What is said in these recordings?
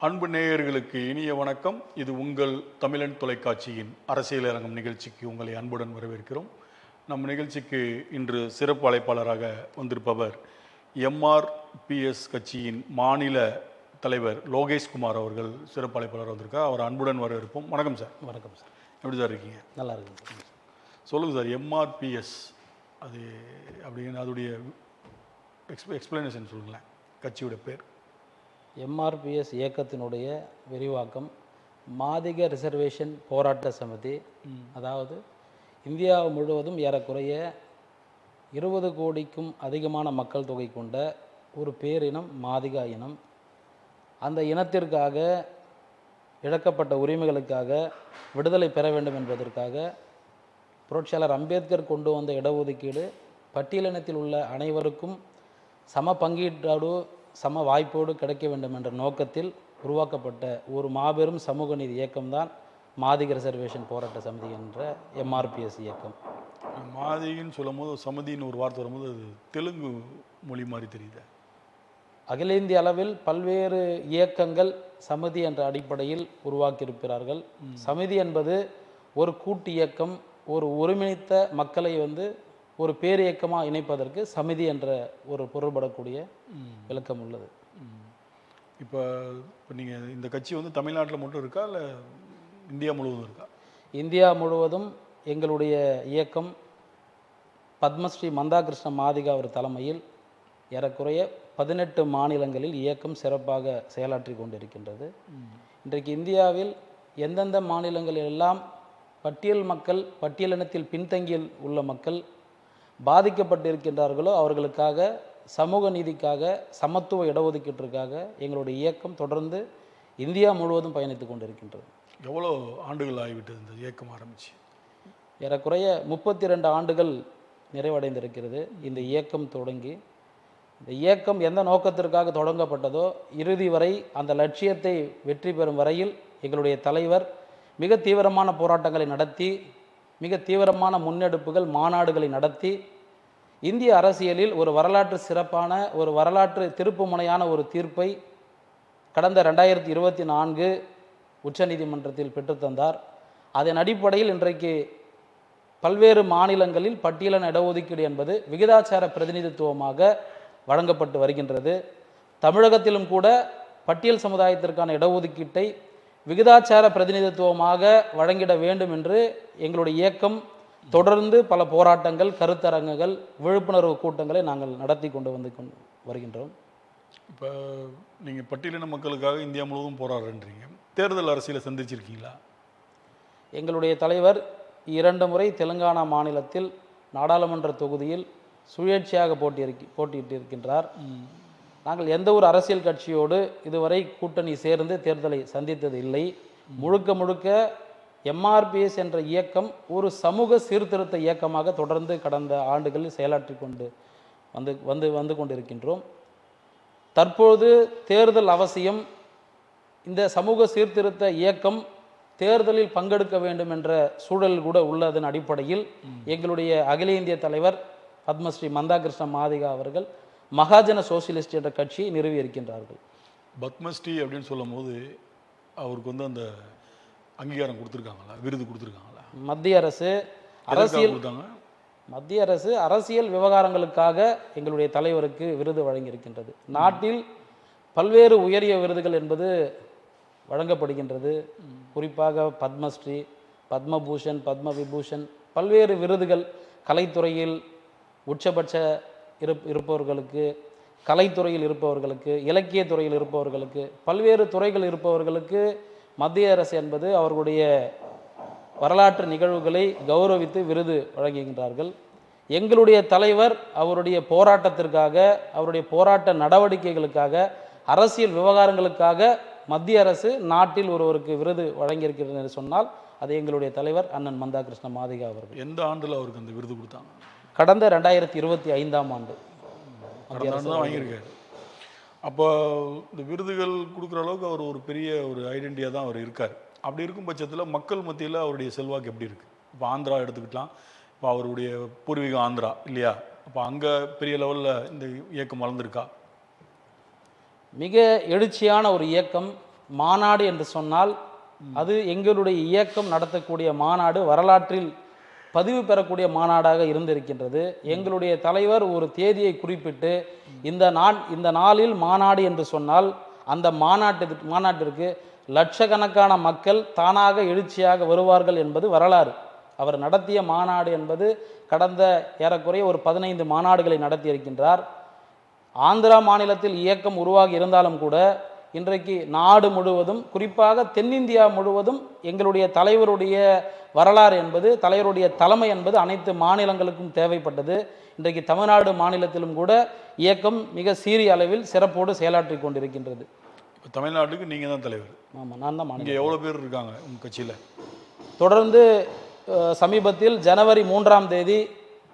அன்பு நேயர்களுக்கு இனிய வணக்கம். இது உங்கள் தமிழன் தொலைக்காட்சியின் அரசியல் அரங்கம் நிகழ்ச்சிக்கு உங்களை அன்புடன் வரவேற்கிறோம். நம் நிகழ்ச்சிக்கு இன்று சிறப்பு அழைப்பாளராக வந்திருப்பவர் எம்ஆர்பிஎஸ் கட்சியின் மாநில தலைவர் லோகேஷ்குமார் அவர்கள் சிறப்பு அழைப்பாளர் வந்திருக்கார். அவர் அன்புடன் வரவேற்போம். வணக்கம் சார். வணக்கம் சார். எப்படி சார் இருக்கீங்க? நல்லா இருக்குங்க. சொல்லுங்கள் சார், எம்ஆர்பிஎஸ் அது அப்படின்னு அதோடைய எக்ஸ்பிளனேஷன் சொல்லுங்களேன். கட்சியோட பேர் எம்ஆர்பிஎஸ் இயக்கத்தினுடைய விரிவாக்கம் மாதிக ரிசர்வேஷன் போராட்ட சமிதி. அதாவது இந்தியா முழுவதும் ஏறக்குறைய 20 கோடிக்கும் அதிகமான மக்கள் தொகை கொண்ட ஒரு பேரினம் மாதிகா இனம். அந்த இனத்திற்காக இழக்கப்பட்ட உரிமைகளுக்காக விடுதலை பெற வேண்டும் என்பதற்காக புரட்சியாளர் அம்பேத்கர் கொண்டு வந்த இடஒதுக்கீடு பட்டியலினத்தில் உள்ள அனைவருக்கும் சம பங்கீட்டோடு சம வாய்ப்போடு கிடைக்க வேண்டும் என்ற நோக்கத்தில் உருவாக்கப்பட்ட ஒரு மாபெரும் சமூக நீதி இயக்கம்தான் மாதிக ரிசர்வேஷன் போராட்ட சமிதி என்ற எம்ஆர்பிஎஸ் இயக்கம். மாதின்னு சொல்லும் போது சமிதின்னு ஒரு வார்த்தை வரும்போது அது தெலுங்கு மொழி மாதிரி தெரியுது. அகில இந்திய அளவில் பல்வேறு இயக்கங்கள் சமிதி என்ற அடிப்படையில் உருவாக்கியிருக்கிறார்கள். சமிதி என்பது ஒரு கூட்டு இயக்கம், ஒரு ஒருங்கிணைத்த மக்களை ஒரு பேரியக்கமாக இணைப்பதற்கு சமிதி என்ற ஒரு பொருள்படக்கூடிய விளக்கம் உள்ளது. இப்போ நீங்கள் இந்த கட்சி தமிழ்நாட்டில் மட்டும் இருக்கா இல்லை இந்தியா முழுவதும் இருக்கா? இந்தியா முழுவதும் எங்களுடைய இயக்கம் பத்மஸ்ரீ மந்தாகிருஷ்ண மாதிகா அவர் தலைமையில் ஏறக்குறைய 18 மாநிலங்களில் இயக்கம் சிறப்பாக செயலாற்றி கொண்டிருக்கின்றது. இன்றைக்கு இந்தியாவில் எந்தெந்த மாநிலங்களில் எல்லாம் பட்டியல் மக்கள், பட்டியலினத்தில் பின்தங்கியில் உள்ள மக்கள் பாதிக்கப்பட்டிருக்கின்றார்களோ அவர்களுக்காக, சமூக நீதிக்காக, சமத்துவ இடஒதுக்கீட்டிற்காக எங்களுடைய இயக்கம் தொடர்ந்து இந்தியா முழுவதும் பயணித்து கொண்டிருக்கின்றது. எவ்வளோ ஆண்டுகள் ஆகிவிட்டது இந்த இயக்கம் ஆரம்பிச்சு? ஏறக்குறைய 32 ஆண்டுகள் நிறைவடைந்திருக்கிறது இந்த இயக்கம் தொடங்கி. இந்த இயக்கம் எந்த நோக்கத்திற்காக தொடங்கப்பட்டதோ இறுதி வரை அந்த லட்சியத்தை வெற்றி பெறும் வரையில் எங்களுடைய தலைவர் மிக தீவிரமான போராட்டங்களை நடத்தி, மிக தீவிரமான முன்னெடுப்புகள், மாநாடுகளை நடத்தி இந்திய அரசியலில் ஒரு வரலாற்று சிறப்பான, ஒரு வரலாற்று திருப்புமுனையான ஒரு தீர்ப்பை கடந்த 2024 உச்சநீதிமன்றத்தில் பெற்றுத்தந்தார். அதன் அடிப்படையில் இன்றைக்கு பல்வேறு மாநிலங்களில் பட்டியலின இடஒதுக்கீடு என்பது விகிதாச்சார பிரதிநிதித்துவமாக வழங்கப்பட்டு வருகின்றது. தமிழகத்திலும் கூட பட்டியல் சமுதாயத்திற்கான இடஒதுக்கீட்டை விகிதாச்சார பிரதிநிதித்துவமாக வழங்கிட வேண்டும் என்று எங்களுடைய இயக்கம் தொடர்ந்து பல போராட்டங்கள், கருத்தரங்குகள், விழிப்புணர்வு கூட்டங்களை நாங்கள் நடத்தி கொண்டு வருகின்றோம். இப்போ நீங்கள் பட்டியலின மக்களுக்காக இந்தியா முழுவதும் போராடுறீங்க. தேர்தல் அரசியலை சந்திச்சிருக்கீங்களா? எங்களுடைய தலைவர் 2 முறை தெலுங்கானா மாநிலத்தில் நாடாளுமன்ற தொகுதியில் சுயேட்சையாக போட்டியிட்டிருக்கின்றார். நாங்கள் எந்த ஒரு அரசியல் கட்சியோடு இதுவரை கூட்டணி சேர்ந்து தேர்தலை சந்தித்தது இல்லை. முழுக்க முழுக்க எம்ஆர்பிஎஸ் என்ற இயக்கம் ஒரு சமூக சீர்திருத்த இயக்கமாக தொடர்ந்து கடந்த ஆண்டுகளில் செயலாற்றி கொண்டு வந்து கொண்டிருக்கின்றோம். தற்போது தேர்தல் அவசியம். இந்த சமூக சீர்திருத்த இயக்கம் தேர்தலில் பங்கெடுக்க வேண்டும் என்ற சூழல் கூட உள்ளதன் அடிப்படையில் எங்களுடைய அகில இந்திய தலைவர் பத்மஸ்ரீ மந்தாகிருஷ்ண மாதிகா அவர்கள் மகாஜன சோசியலிஸ்ட் என்ற கட்சியை நிறுவி இருக்கின்றார்கள். பத்மஸ்ரீ அப்படின்னு சொல்லும் போது அவருக்கு அந்த அங்கீகாரம் கொடுத்துருக்காங்களா, விருது கொடுத்துருக்காங்களா? மத்திய அரசு அரசியல் விவகாரங்களுக்காக எங்களுடைய தலைவருக்கு விருது வழங்கியிருக்கின்றது. நாட்டில் பல்வேறு உயரிய விருதுகள் என்பது வழங்கப்படுகின்றது. குறிப்பாக பத்மஸ்ரீ, பத்மபூஷன், பத்ம விபூஷன், பல்வேறு விருதுகள் கலைத்துறையில் உச்சபட்ச இருப்பவர்களுக்கு, கலைத்துறையில் இருப்பவர்களுக்கு, இலக்கிய துறையில் இருப்பவர்களுக்கு, பல்வேறு துறைகள் இருப்பவர்களுக்கு மத்திய அரசு என்பது அவர்களுடைய வரலாற்று நிகழ்வுகளை கௌரவித்து விருது வழங்குகின்றார்கள். எங்களுடைய தலைவர் அவருடைய போராட்டத்திற்காக, அவருடைய போராட்ட நடவடிக்கைகளுக்காக, அரசியல் விவகாரங்களுக்காக மத்திய அரசு நாட்டில் ஒருவருக்கு விருது வழங்கியிருக்கிறது என்று சொன்னால் அது எங்களுடைய தலைவர் அண்ணன் மந்தாகிருஷ்ண மாதிகா அவர்கள். எந்த ஆண்டில் அவருக்கு அந்த விருது கொடுத்தாங்க? கடந்த 2025ஆம் ஆண்டு வாங்கியிருக்காரு. அப்போ இந்த விருதுகள் கொடுக்குற அளவுக்கு அவர் ஒரு பெரிய ஒரு ஐடென்டிட்டியாக தான் அவர் இருக்கார். அப்படி இருக்கும் பட்சத்தில் மக்கள் மத்தியில் அவருடைய செல்வாக்கு எப்படி இருக்குது? இப்போ ஆந்திரா எடுத்துக்கிட்டலாம். இப்போ அவருடைய பூர்வீகம் ஆந்திரா இல்லையா? அப்போ அங்கே பெரிய லெவலில் இந்த இயக்கம் வளர்ந்துருக்கா? மிக எழுச்சியான ஒரு இயக்கம் மாநாடு என்று சொன்னால் அது எங்களுடைய இயக்கம் நடத்தக்கூடிய மாநாடு, வரலாற்றில் பதிவு பெறக்கூடிய மாநாடாக இருந்திருக்கின்றது. எங்களுடைய தலைவர் ஒரு தேதியை குறிப்பிட்டு இந்த நாளில் மாநாடு என்று சொன்னால் அந்த மாநாட்டிற்கு லட்சக்கணக்கான மக்கள் தானாக எழுச்சியாக வருவார்கள் என்பது வரலாறு. அவர் நடத்திய மாநாடு என்பது கடந்த ஏறக்குறைய ஒரு 15 மாநாடுகளை நடத்தி இருக்கின்றார். ஆந்திரா மாநிலத்தில் இயக்கம் உருவாகி இருந்தாலும் கூட இன்றைக்கு நாடு முழுவதும், குறிப்பாக தென்னிந்தியா முழுவதும் எங்களுடைய தலைவருடைய வரலாறு என்பது, தலைவருடைய தலைமை என்பது அனைத்து மாநிலங்களுக்கும் தேவைப்பட்டது. இன்றைக்கு தமிழ்நாடு மாநிலத்திலும் கூட இயக்கம் மிக சீரிய அளவில் சிறப்போடு செயலாற்றி கொண்டிருக்கின்றது. இப்போ தமிழ்நாட்டுக்கு நீங்கள் தான் தலைவர்? ஆமாம், நான் தான். இங்கே எவ்வளோ பேர் இருக்காங்க உங்கள் கட்சியில்? தொடர்ந்து சமீபத்தில் ஜனவரி 3ஆம் தேதி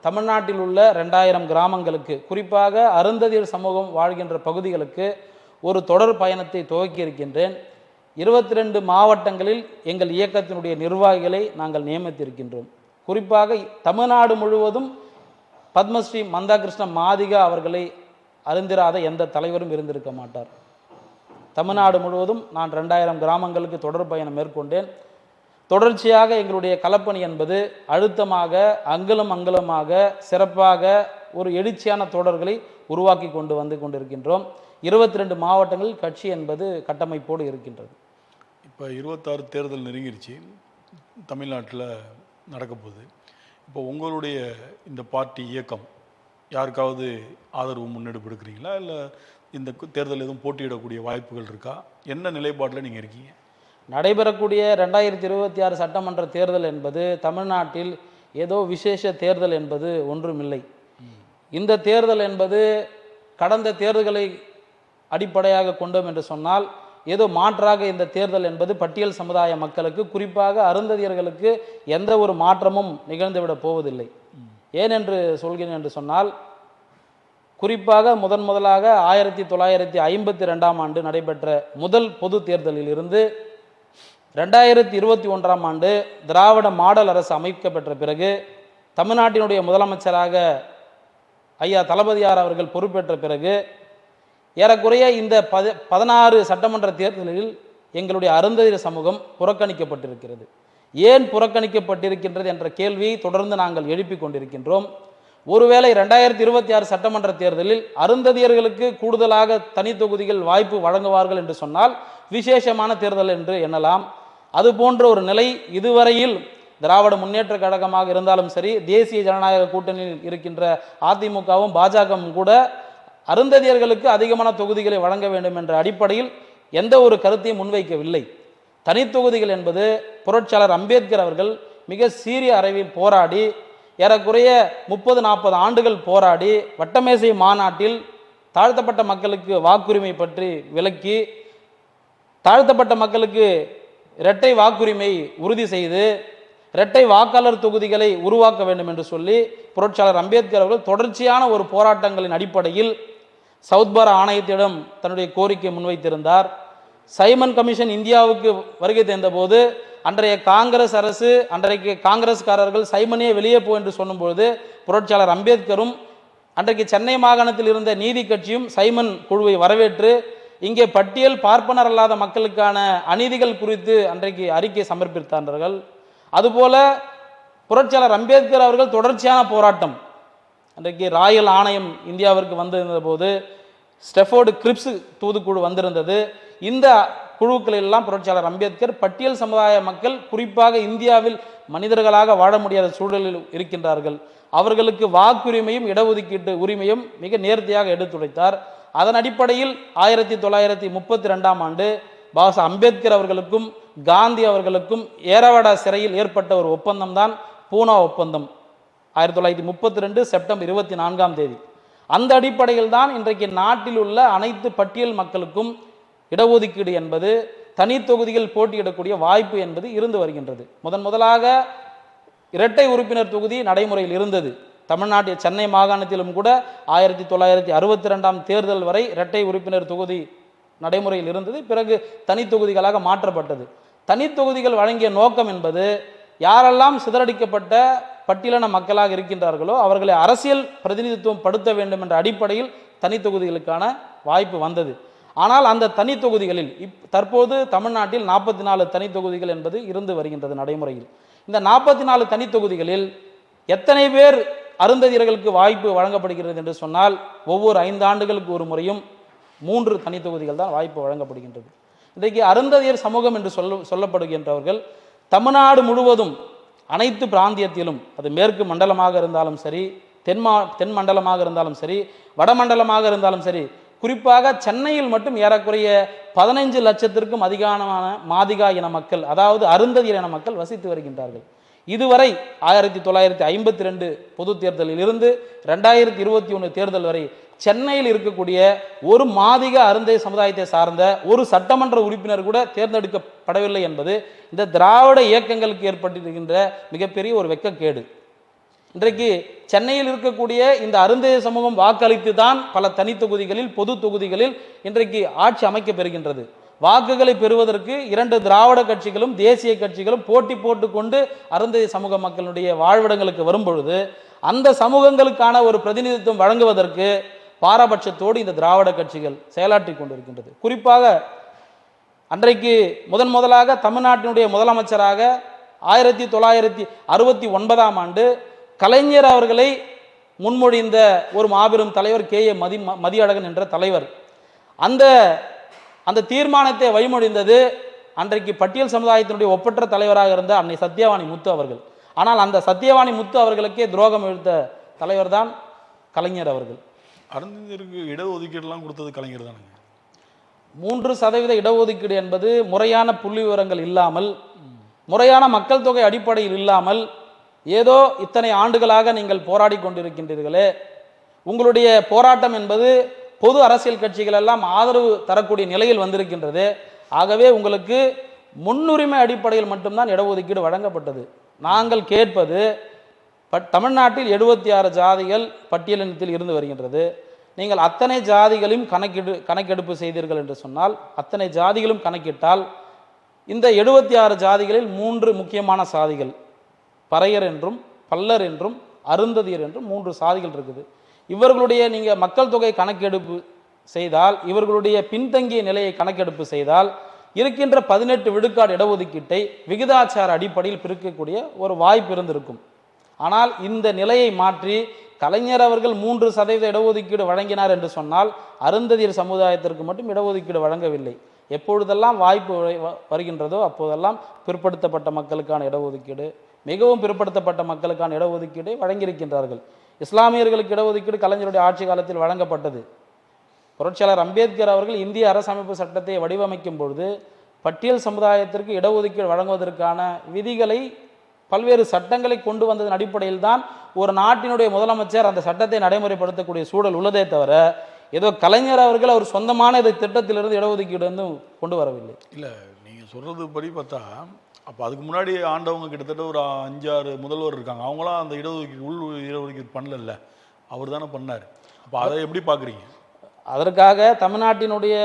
தமிழ்நாட்டில் உள்ள 2000 கிராமங்களுக்கு, குறிப்பாக அருந்ததியர் சமூகம் வாழ்கின்ற பகுதிகளுக்கு ஒரு தொடர் பயணத்தை துவக்கி இருக்கின்றேன். 22 மாவட்டங்களில் எங்கள் இயக்கத்தினுடைய நிர்வாகிகளை நாங்கள் நியமித்திருக்கின்றோம். குறிப்பாக தமிழ்நாடு முழுவதும் பத்மஸ்ரீ மந்தாகிருஷ்ண மாதிகா அவர்களை அறிந்திராத எந்த தலைவரும் இருந்திருக்க மாட்டார். தமிழ்நாடு முழுவதும் நான் 2000 கிராமங்களுக்கு தொடர் பயணம் மேற்கொண்டேன். தொடர்ச்சியாக எங்களுடைய களப்பணி என்பது அழுத்தமாக, அங்குலமாக, சிறப்பாக ஒரு எழுச்சியான தொடர்களை உருவாக்கி வந்து கொண்டிருக்கின்றோம். 22 மாவட்டங்களில் கட்சி என்பது கட்டமைப்போடு இருக்கின்றது. இப்போ 26 தேர்தல் நெருங்கிருச்சு, தமிழ்நாட்டில் நடக்க போகுது. இப்போ உங்களுடைய இந்த பார்ட்டி இயக்கம் யாருக்காவது ஆதரவு முன்னெடுப்பு எடுக்கிறீங்களா, இல்லை இந்த தேர்தல் எதுவும் போட்டியிடக்கூடிய வாய்ப்புகள் இருக்கா? என்ன நிலைப்பாட்டில் நீங்கள் இருக்கீங்க? நடைபெறக்கூடிய 2026 சட்டமன்ற தேர்தல் என்பது தமிழ்நாட்டில் ஏதோ விசேஷ தேர்தல் என்பது ஒன்றுமில்லை. இந்த தேர்தல் என்பது கடந்த தேர்தல்களை அடிப்படையாக கொண்டோம் என்று சொன்னால் ஏதோ மாற்றாக இந்த தேர்தல் என்பது பட்டியல் சமுதாய மக்களுக்கு, குறிப்பாக அருந்ததியர்களுக்கு எந்த ஒரு மாற்றமும் நிகழ்ந்துவிடப் போவதில்லை. ஏனென்று சொல்கிறேன் என்று சொன்னால், குறிப்பாக முதலாக 1952ஆம் ஆண்டு நடைபெற்ற முதல் பொது தேர்தலில் இருந்து 2021ஆம் ஆண்டு திராவிட மாடல் அரசு அமைக்கப்பெற்ற பிறகு, தமிழ்நாட்டினுடைய முதலமைச்சராக ஐயா தளபதியார் அவர்கள் பொறுப்பேற்ற பிறகு, ஏறக்குறைய இந்த 16 சட்டமன்ற தேர்தலில் எங்களுடைய அருந்ததியர் சமூகம் புறக்கணிக்கப்பட்டிருக்கிறது. ஏன் புறக்கணிக்கப்பட்டிருக்கின்றது என்ற கேள்வியை தொடர்ந்து நாங்கள் எழுப்பிக் கொண்டிருக்கின்றோம். ஒருவேளை 2026 சட்டமன்ற தேர்தலில் அருந்ததியர்களுக்கு கூடுதலாக தனி தொகுதிகள் வாய்ப்பு வழங்குவார்கள் என்று சொன்னால் விசேஷமான தேர்தல் என்று எண்ணலாம். அது போன்ற ஒரு நிலை இதுவரையில் திராவிட முன்னேற்ற கழகமாக இருந்தாலும் சரி, தேசிய ஜனநாயக கூட்டணியில் இருக்கின்ற அதிமுகவும் பாஜகவும் கூட அருந்ததியர்களுக்கு அதிகமான தொகுதிகளை வழங்க வேண்டும் என்ற அடிப்படையில் எந்த ஒரு கருத்தையும் முன்வைக்கவில்லை. தனித்தொகுதிகள் என்பது புரட்சியாளர் அம்பேத்கர் அவர்கள் மிக சீரிய அளவில் போராடி, ஏறக்குறைய 30-40 ஆண்டுகள் போராடி வட்டமேசை மாநாட்டில் தாழ்த்தப்பட்ட மக்களுக்கு வாக்குரிமை பற்றி விளக்கி, தாழ்த்தப்பட்ட மக்களுக்கு இரட்டை வாக்குரிமை உறுதி செய்து இரட்டை வாக்காளர் தொகுதிகளை உருவாக்க வேண்டும் என்று சொல்லி புரட்சியாளர் அம்பேத்கர் அவர்கள் தொடர்ச்சியான ஒரு போராட்டங்களின் அடிப்படையில் சவுத்பாரா ஆணையத்திடம் தன்னுடைய கோரிக்கை முன்வைத்திருந்தார். சைமன் கமிஷன் இந்தியாவுக்கு வருகை தந்தபோது அன்றைய காங்கிரஸ் அரசு, அன்றைக்கு காங்கிரஸ்காரர்கள் சைமனே வெளியே போ என்று சொன்னும்பொழுது புரட்சியாளர் அம்பேத்கரும் அன்றைக்கு சென்னை மாகாணத்தில் இருந்த நீதி கட்சியும் சைமன் குழுவை வரவேற்று இங்கே பட்டியல் பார்ப்பனர் அல்லாத மக்களுக்கான அநீதிகள் குறித்து அன்றைக்கு அறிக்கை சமர்ப்பித்தார்கள். அதுபோல புரட்சியாளர் அம்பேத்கர் அவர்கள் தொடர்ச்சியான போராட்டம், அன்றைக்கு ராயல் ஆணையம் இந்தியாவிற்கு வந்திருந்த போது ஸ்டெஃபோர்டு கிரிப்ஸ் தூதுக்குழு வந்திருந்தது. இந்த குழுக்கள் எல்லாம் புரட்சியாளர் அம்பேத்கர் பட்டியல் சமுதாய மக்கள் குறிப்பாக இந்தியாவில் மனிதர்களாக வாழ முடியாத சூழலில் இருக்கின்றார்கள், அவர்களுக்கு வாக்குரிமையும் இடஒதுக்கீட்டு உரிமையும் மிக நேர்த்தியாக எடுத்துரைத்தார். அதன் அடிப்படையில் 1932ஆம் ஆண்டு பாபா அம்பேத்கர் அவர்களுக்கும் காந்தி அவர்களுக்கும் ஏரவாடா சிறையில் ஏற்பட்ட ஒரு ஒப்பந்தம் தான் பூனா ஒப்பந்தம், 1932 செப்டம்பர் 24ஆம் தேதி. அந்த அடிப்படையில் தான் இன்றைக்கு நாட்டில் உள்ள அனைத்து பட்டியல் மக்களுக்கும் இடஒதுக்கீடு என்பது, தனி தொகுதிகள் போட்டியிடக்கூடிய வாய்ப்பு என்பது இருந்து வருகின்றது. முதலாக இரட்டை உறுப்பினர் தொகுதி நடைமுறையில் இருந்தது. தமிழ்நாட்டில் சென்னை மாகாணத்திலும் கூட 1962ஆம் தேர்தல் வரை இரட்டை உறுப்பினர் தொகுதி நடைமுறையில் இருந்தது. பிறகு தனி தொகுதிகளாக மாற்றப்பட்டது. தனி தொகுதிகள் வழங்கிய நோக்கம் என்பது, யாரெல்லாம் சிதறடிக்கப்பட்ட பட்டியலின மக்களாக இருக்கின்றார்களோ அவர்களை அரசியல் பிரதிநிதித்துவம் படுத்த வேண்டும் என்ற அடிப்படையில் தனி தொகுதிகளுக்கான வாய்ப்பு வந்தது. ஆனால் அந்த தனி தொகுதிகளில் தற்போது தமிழ்நாட்டில் 44 தனி தொகுதிகள் என்பது இருந்து வருகின்றது நடைமுறையில். இந்த 44 தனி தொகுதிகளில் எத்தனை பேர் அருந்ததியர்களுக்கு வாய்ப்பு வழங்கப்படுகிறது என்று சொன்னால் ஒவ்வொரு 5 ஆண்டுகளுக்கு ஒரு முறையும் 3 தனி தொகுதிகள் தான் வாய்ப்பு வழங்கப்படுகின்றது. இன்றைக்கு அருந்ததியர் சமூகம் என்று சொல்லப்படுகின்றவர்கள் தமிழ்நாடு முழுவதும் அனைத்து பிராந்தியத்திலும், அது மேற்கு மண்டலமாக இருந்தாலும் சரி, தென் மண்டலமாக இருந்தாலும் சரி, வடமண்டலமாக இருந்தாலும் சரி, குறிப்பாக சென்னையில் மட்டும் ஏறக்குறைய 15 லட்சத்திற்கும் அதிகமான மாதிகா இன மக்கள், அதாவது அருந்ததியர் இன மக்கள் வசித்து வருகின்றார்கள். இதுவரை 1952 பொது தேர்தலில் இருந்து 2021 தேர்தல் வரை சென்னையில் இருக்கக்கூடிய ஒரு மாதிக அருந்தை சமுதாயத்தை சார்ந்த ஒரு சட்டமன்ற உறுப்பினர் கூட தேர்ந்தெடுக்கப்படவில்லை என்பது இந்த திராவிட இயக்கங்களுக்கு ஏற்பட்டிருக்கின்ற மிகப்பெரிய ஒரு வெட்கக்கேடு. இன்றைக்கு சென்னையில் இருக்கக்கூடிய இந்த அருந்தைய சமூகம் வாக்களித்து தான் பல தனி தொகுதிகளில், பொது தொகுதிகளில் இன்றைக்கு ஆட்சி அமைக்க பெறுகின்றது. வாக்குகளை பெறுவதற்கு 2 திராவிட கட்சிகளும் தேசிய கட்சிகளும் போட்டி போட்டுக்கொண்டு அருந்தைய சமூக மக்களுடைய வாழ்விடங்களுக்கு வரும்பொழுது அந்த சமூகங்களுக்கான ஒரு பிரதிநிதித்துவம் வழங்குவதற்கு பாரபட்சத்தோடு இந்த திராவிட கட்சிகள் செயலாற்றி கொண்டிருக்கின்றது. குறிப்பாக அன்றைக்கு முதலாக தமிழ்நாட்டினுடைய முதலமைச்சராக 1969ஆம் ஆண்டு கலைஞர் அவர்களை முன்மொழிந்த ஒரு மாபெரும் தலைவர் கே.ஏ. மதியழகன் என்ற தலைவர். அந்த தீர்மானத்தை வழிமொழிந்தது அன்றைக்கு பட்டியல் சமுதாயத்தினுடைய ஒப்பற்ற தலைவராக இருந்த அன்னை சத்யவாணி முத்து அவர்கள். ஆனால் அந்த சத்யவாணி முத்து அவர்களுக்கே துரோகம் இழுத்த தலைவர் தான் கலைஞர் அவர்கள். அருந்ததியருக்கு இடஒதுக்கீடுலாம் கொடுத்தது கலைஞர் தானுங்க. 3% இடஒதுக்கீடு என்பது முறையான புள்ளி விவரங்கள் இல்லாமல், முறையான மக்கள் தொகை அடிப்படையில் இல்லாமல், ஏதோ இத்தனை ஆண்டுகளாக நீங்கள் போராடி கொண்டிருக்கின்றீர்களே, உங்களுடைய போராட்டம் என்பது பொது அரசியல் கட்சிகள் எல்லாம் ஆதரவு தரக்கூடிய நிலையில் வந்திருக்கின்றது. ஆகவே உங்களுக்கு முன்னுரிமை அடிப்படையில் மட்டும்தான் இடஒதுக்கீடு வழங்கப்பட்டது. நாங்கள் கேட்பது, தமிழ்நாட்டில் 76 ஜாதிகள் பட்டியலினத்தில் இருந்து வருகின்றது. நீங்கள் அத்தனை ஜாதிகளையும் கணக்கெடுப்பு செய்தீர்கள் என்று சொன்னால், அத்தனை ஜாதிகளும் கணக்கிட்டால் இந்த 76 ஜாதிகளில் 3 முக்கியமான சாதிகள், பறையர் என்றும் பல்லர் என்றும் அருந்ததியர் என்றும் 3 சாதிகள் இருக்குது. இவர்களுடைய நீங்கள் மக்கள் தொகை கணக்கெடுப்பு செய்தால், இவர்களுடைய பின்தங்கிய நிலையை கணக்கெடுப்பு செய்தால் இருக்கின்ற 18 விழுக்காடு இடஒதுக்கீட்டை விகிதாச்சார அடிப்படையில் பிரிக்கக்கூடிய ஒரு வாய்ப்பு இருந்திருக்கும். ஆனால் இந்த நிலையை மாற்றி கலைஞர் அவர்கள் 3% இடஒதுக்கீடு வழங்கினார் என்று சொன்னால் அருந்ததியர் சமுதாயத்திற்கு மட்டும் இடஒதுக்கீடு வழங்கவில்லை. எப்பொழுதெல்லாம் வாய்ப்பு வருகின்றதோ அப்போதெல்லாம் பிற்படுத்தப்பட்ட மக்களுக்கான இடஒதுக்கீடு, மிகவும் பிற்படுத்தப்பட்ட மக்களுக்கான இடஒதுக்கீடை வழங்கியிருக்கின்றார்கள். இஸ்லாமியர்களுக்கு இடஒதுக்கீடு கலைஞருடைய ஆட்சி காலத்தில் வழங்கப்பட்டது. புரட்சியாளர் அம்பேத்கர் அவர்கள் இந்திய அரசமைப்பு சட்டத்தை வடிவமைக்கும் பொழுது பட்டியல் சமுதாயத்திற்கு இடஒதுக்கீடு வழங்குவதற்கான விதிகளை, பல்வேறு சட்டங்களை கொண்டு வந்ததன் அடிப்படையில் தான் ஒரு நாட்டினுடைய முதலமைச்சர் அந்த சட்டத்தை நடைமுறைப்படுத்தக்கூடிய சூழல் உள்ளதே தவிர, ஏதோ கலைஞர் அவர்கள் அவர் சொந்தமான இந்த திட்டத்திலிருந்து இடஒதுக்கீடு வந்து கொண்டு வரவில்லை. இல்லை, நீங்கள் சொல்கிறது படி பார்த்தா அப்போ அதுக்கு முன்னாடி ஆண்டவங்க கிட்டத்தட்ட ஒரு 5-6 முதல்வர் இருக்காங்க. அவங்களாம் அந்த இடஒதுக்கீடு பண்ணல, அவர் தானே பண்ணார். அப்போ அதை எப்படி பார்க்குறீங்க? அதற்காக தமிழ்நாட்டினுடைய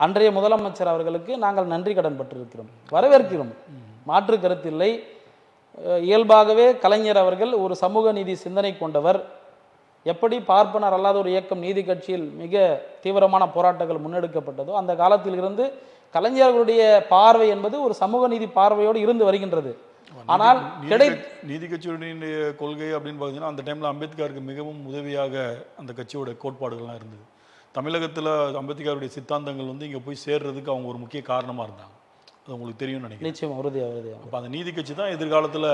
அன்றைய முதலமைச்சர் அவர்களுக்கு நாங்கள் நன்றி கடன் பட்டிருக்கிறோம், வரவேற்கிறோம், மாற்று கருத்தில்லை. இயல்பாகவே கலைஞர் அவர்கள் ஒரு சமூக நீதி சிந்தனை கொண்டவர். எப்படி பார்ப்பனர் அல்லாத ஒரு இயக்கம் நீதி கட்சியில் மிக தீவிரமான போராட்டங்கள் முன்னெடுக்கப்பட்டதோ அந்த காலத்தில் இருந்து கலைஞர்களுடைய பார்வை என்பது ஒரு சமூக நீதி பார்வையோடு இருந்து வருகின்றது. ஆனால் நீதி கட்சியுடைய கொள்கை அப்படின்னு பார்த்தீங்கன்னா அந்த டைமில் அம்பேத்கருக்கு மிகவும் உதவியாக அந்த கட்சியோட கோட்பாடுகள்லாம் இருந்தது. தமிழகத்தில் அம்பேத்கருடைய சித்தாந்தங்கள் வந்து இங்கே போய் சேர்றதுக்கு அவங்க ஒரு முக்கிய காரணமாக இருந்தாங்க. அது உங்களுக்கு தெரியும்னு நினைக்கிறேன். நிச்சயம், உறுதியாக. அப்போ அந்த நீதி கட்சி தான் எதிர்காலத்தில்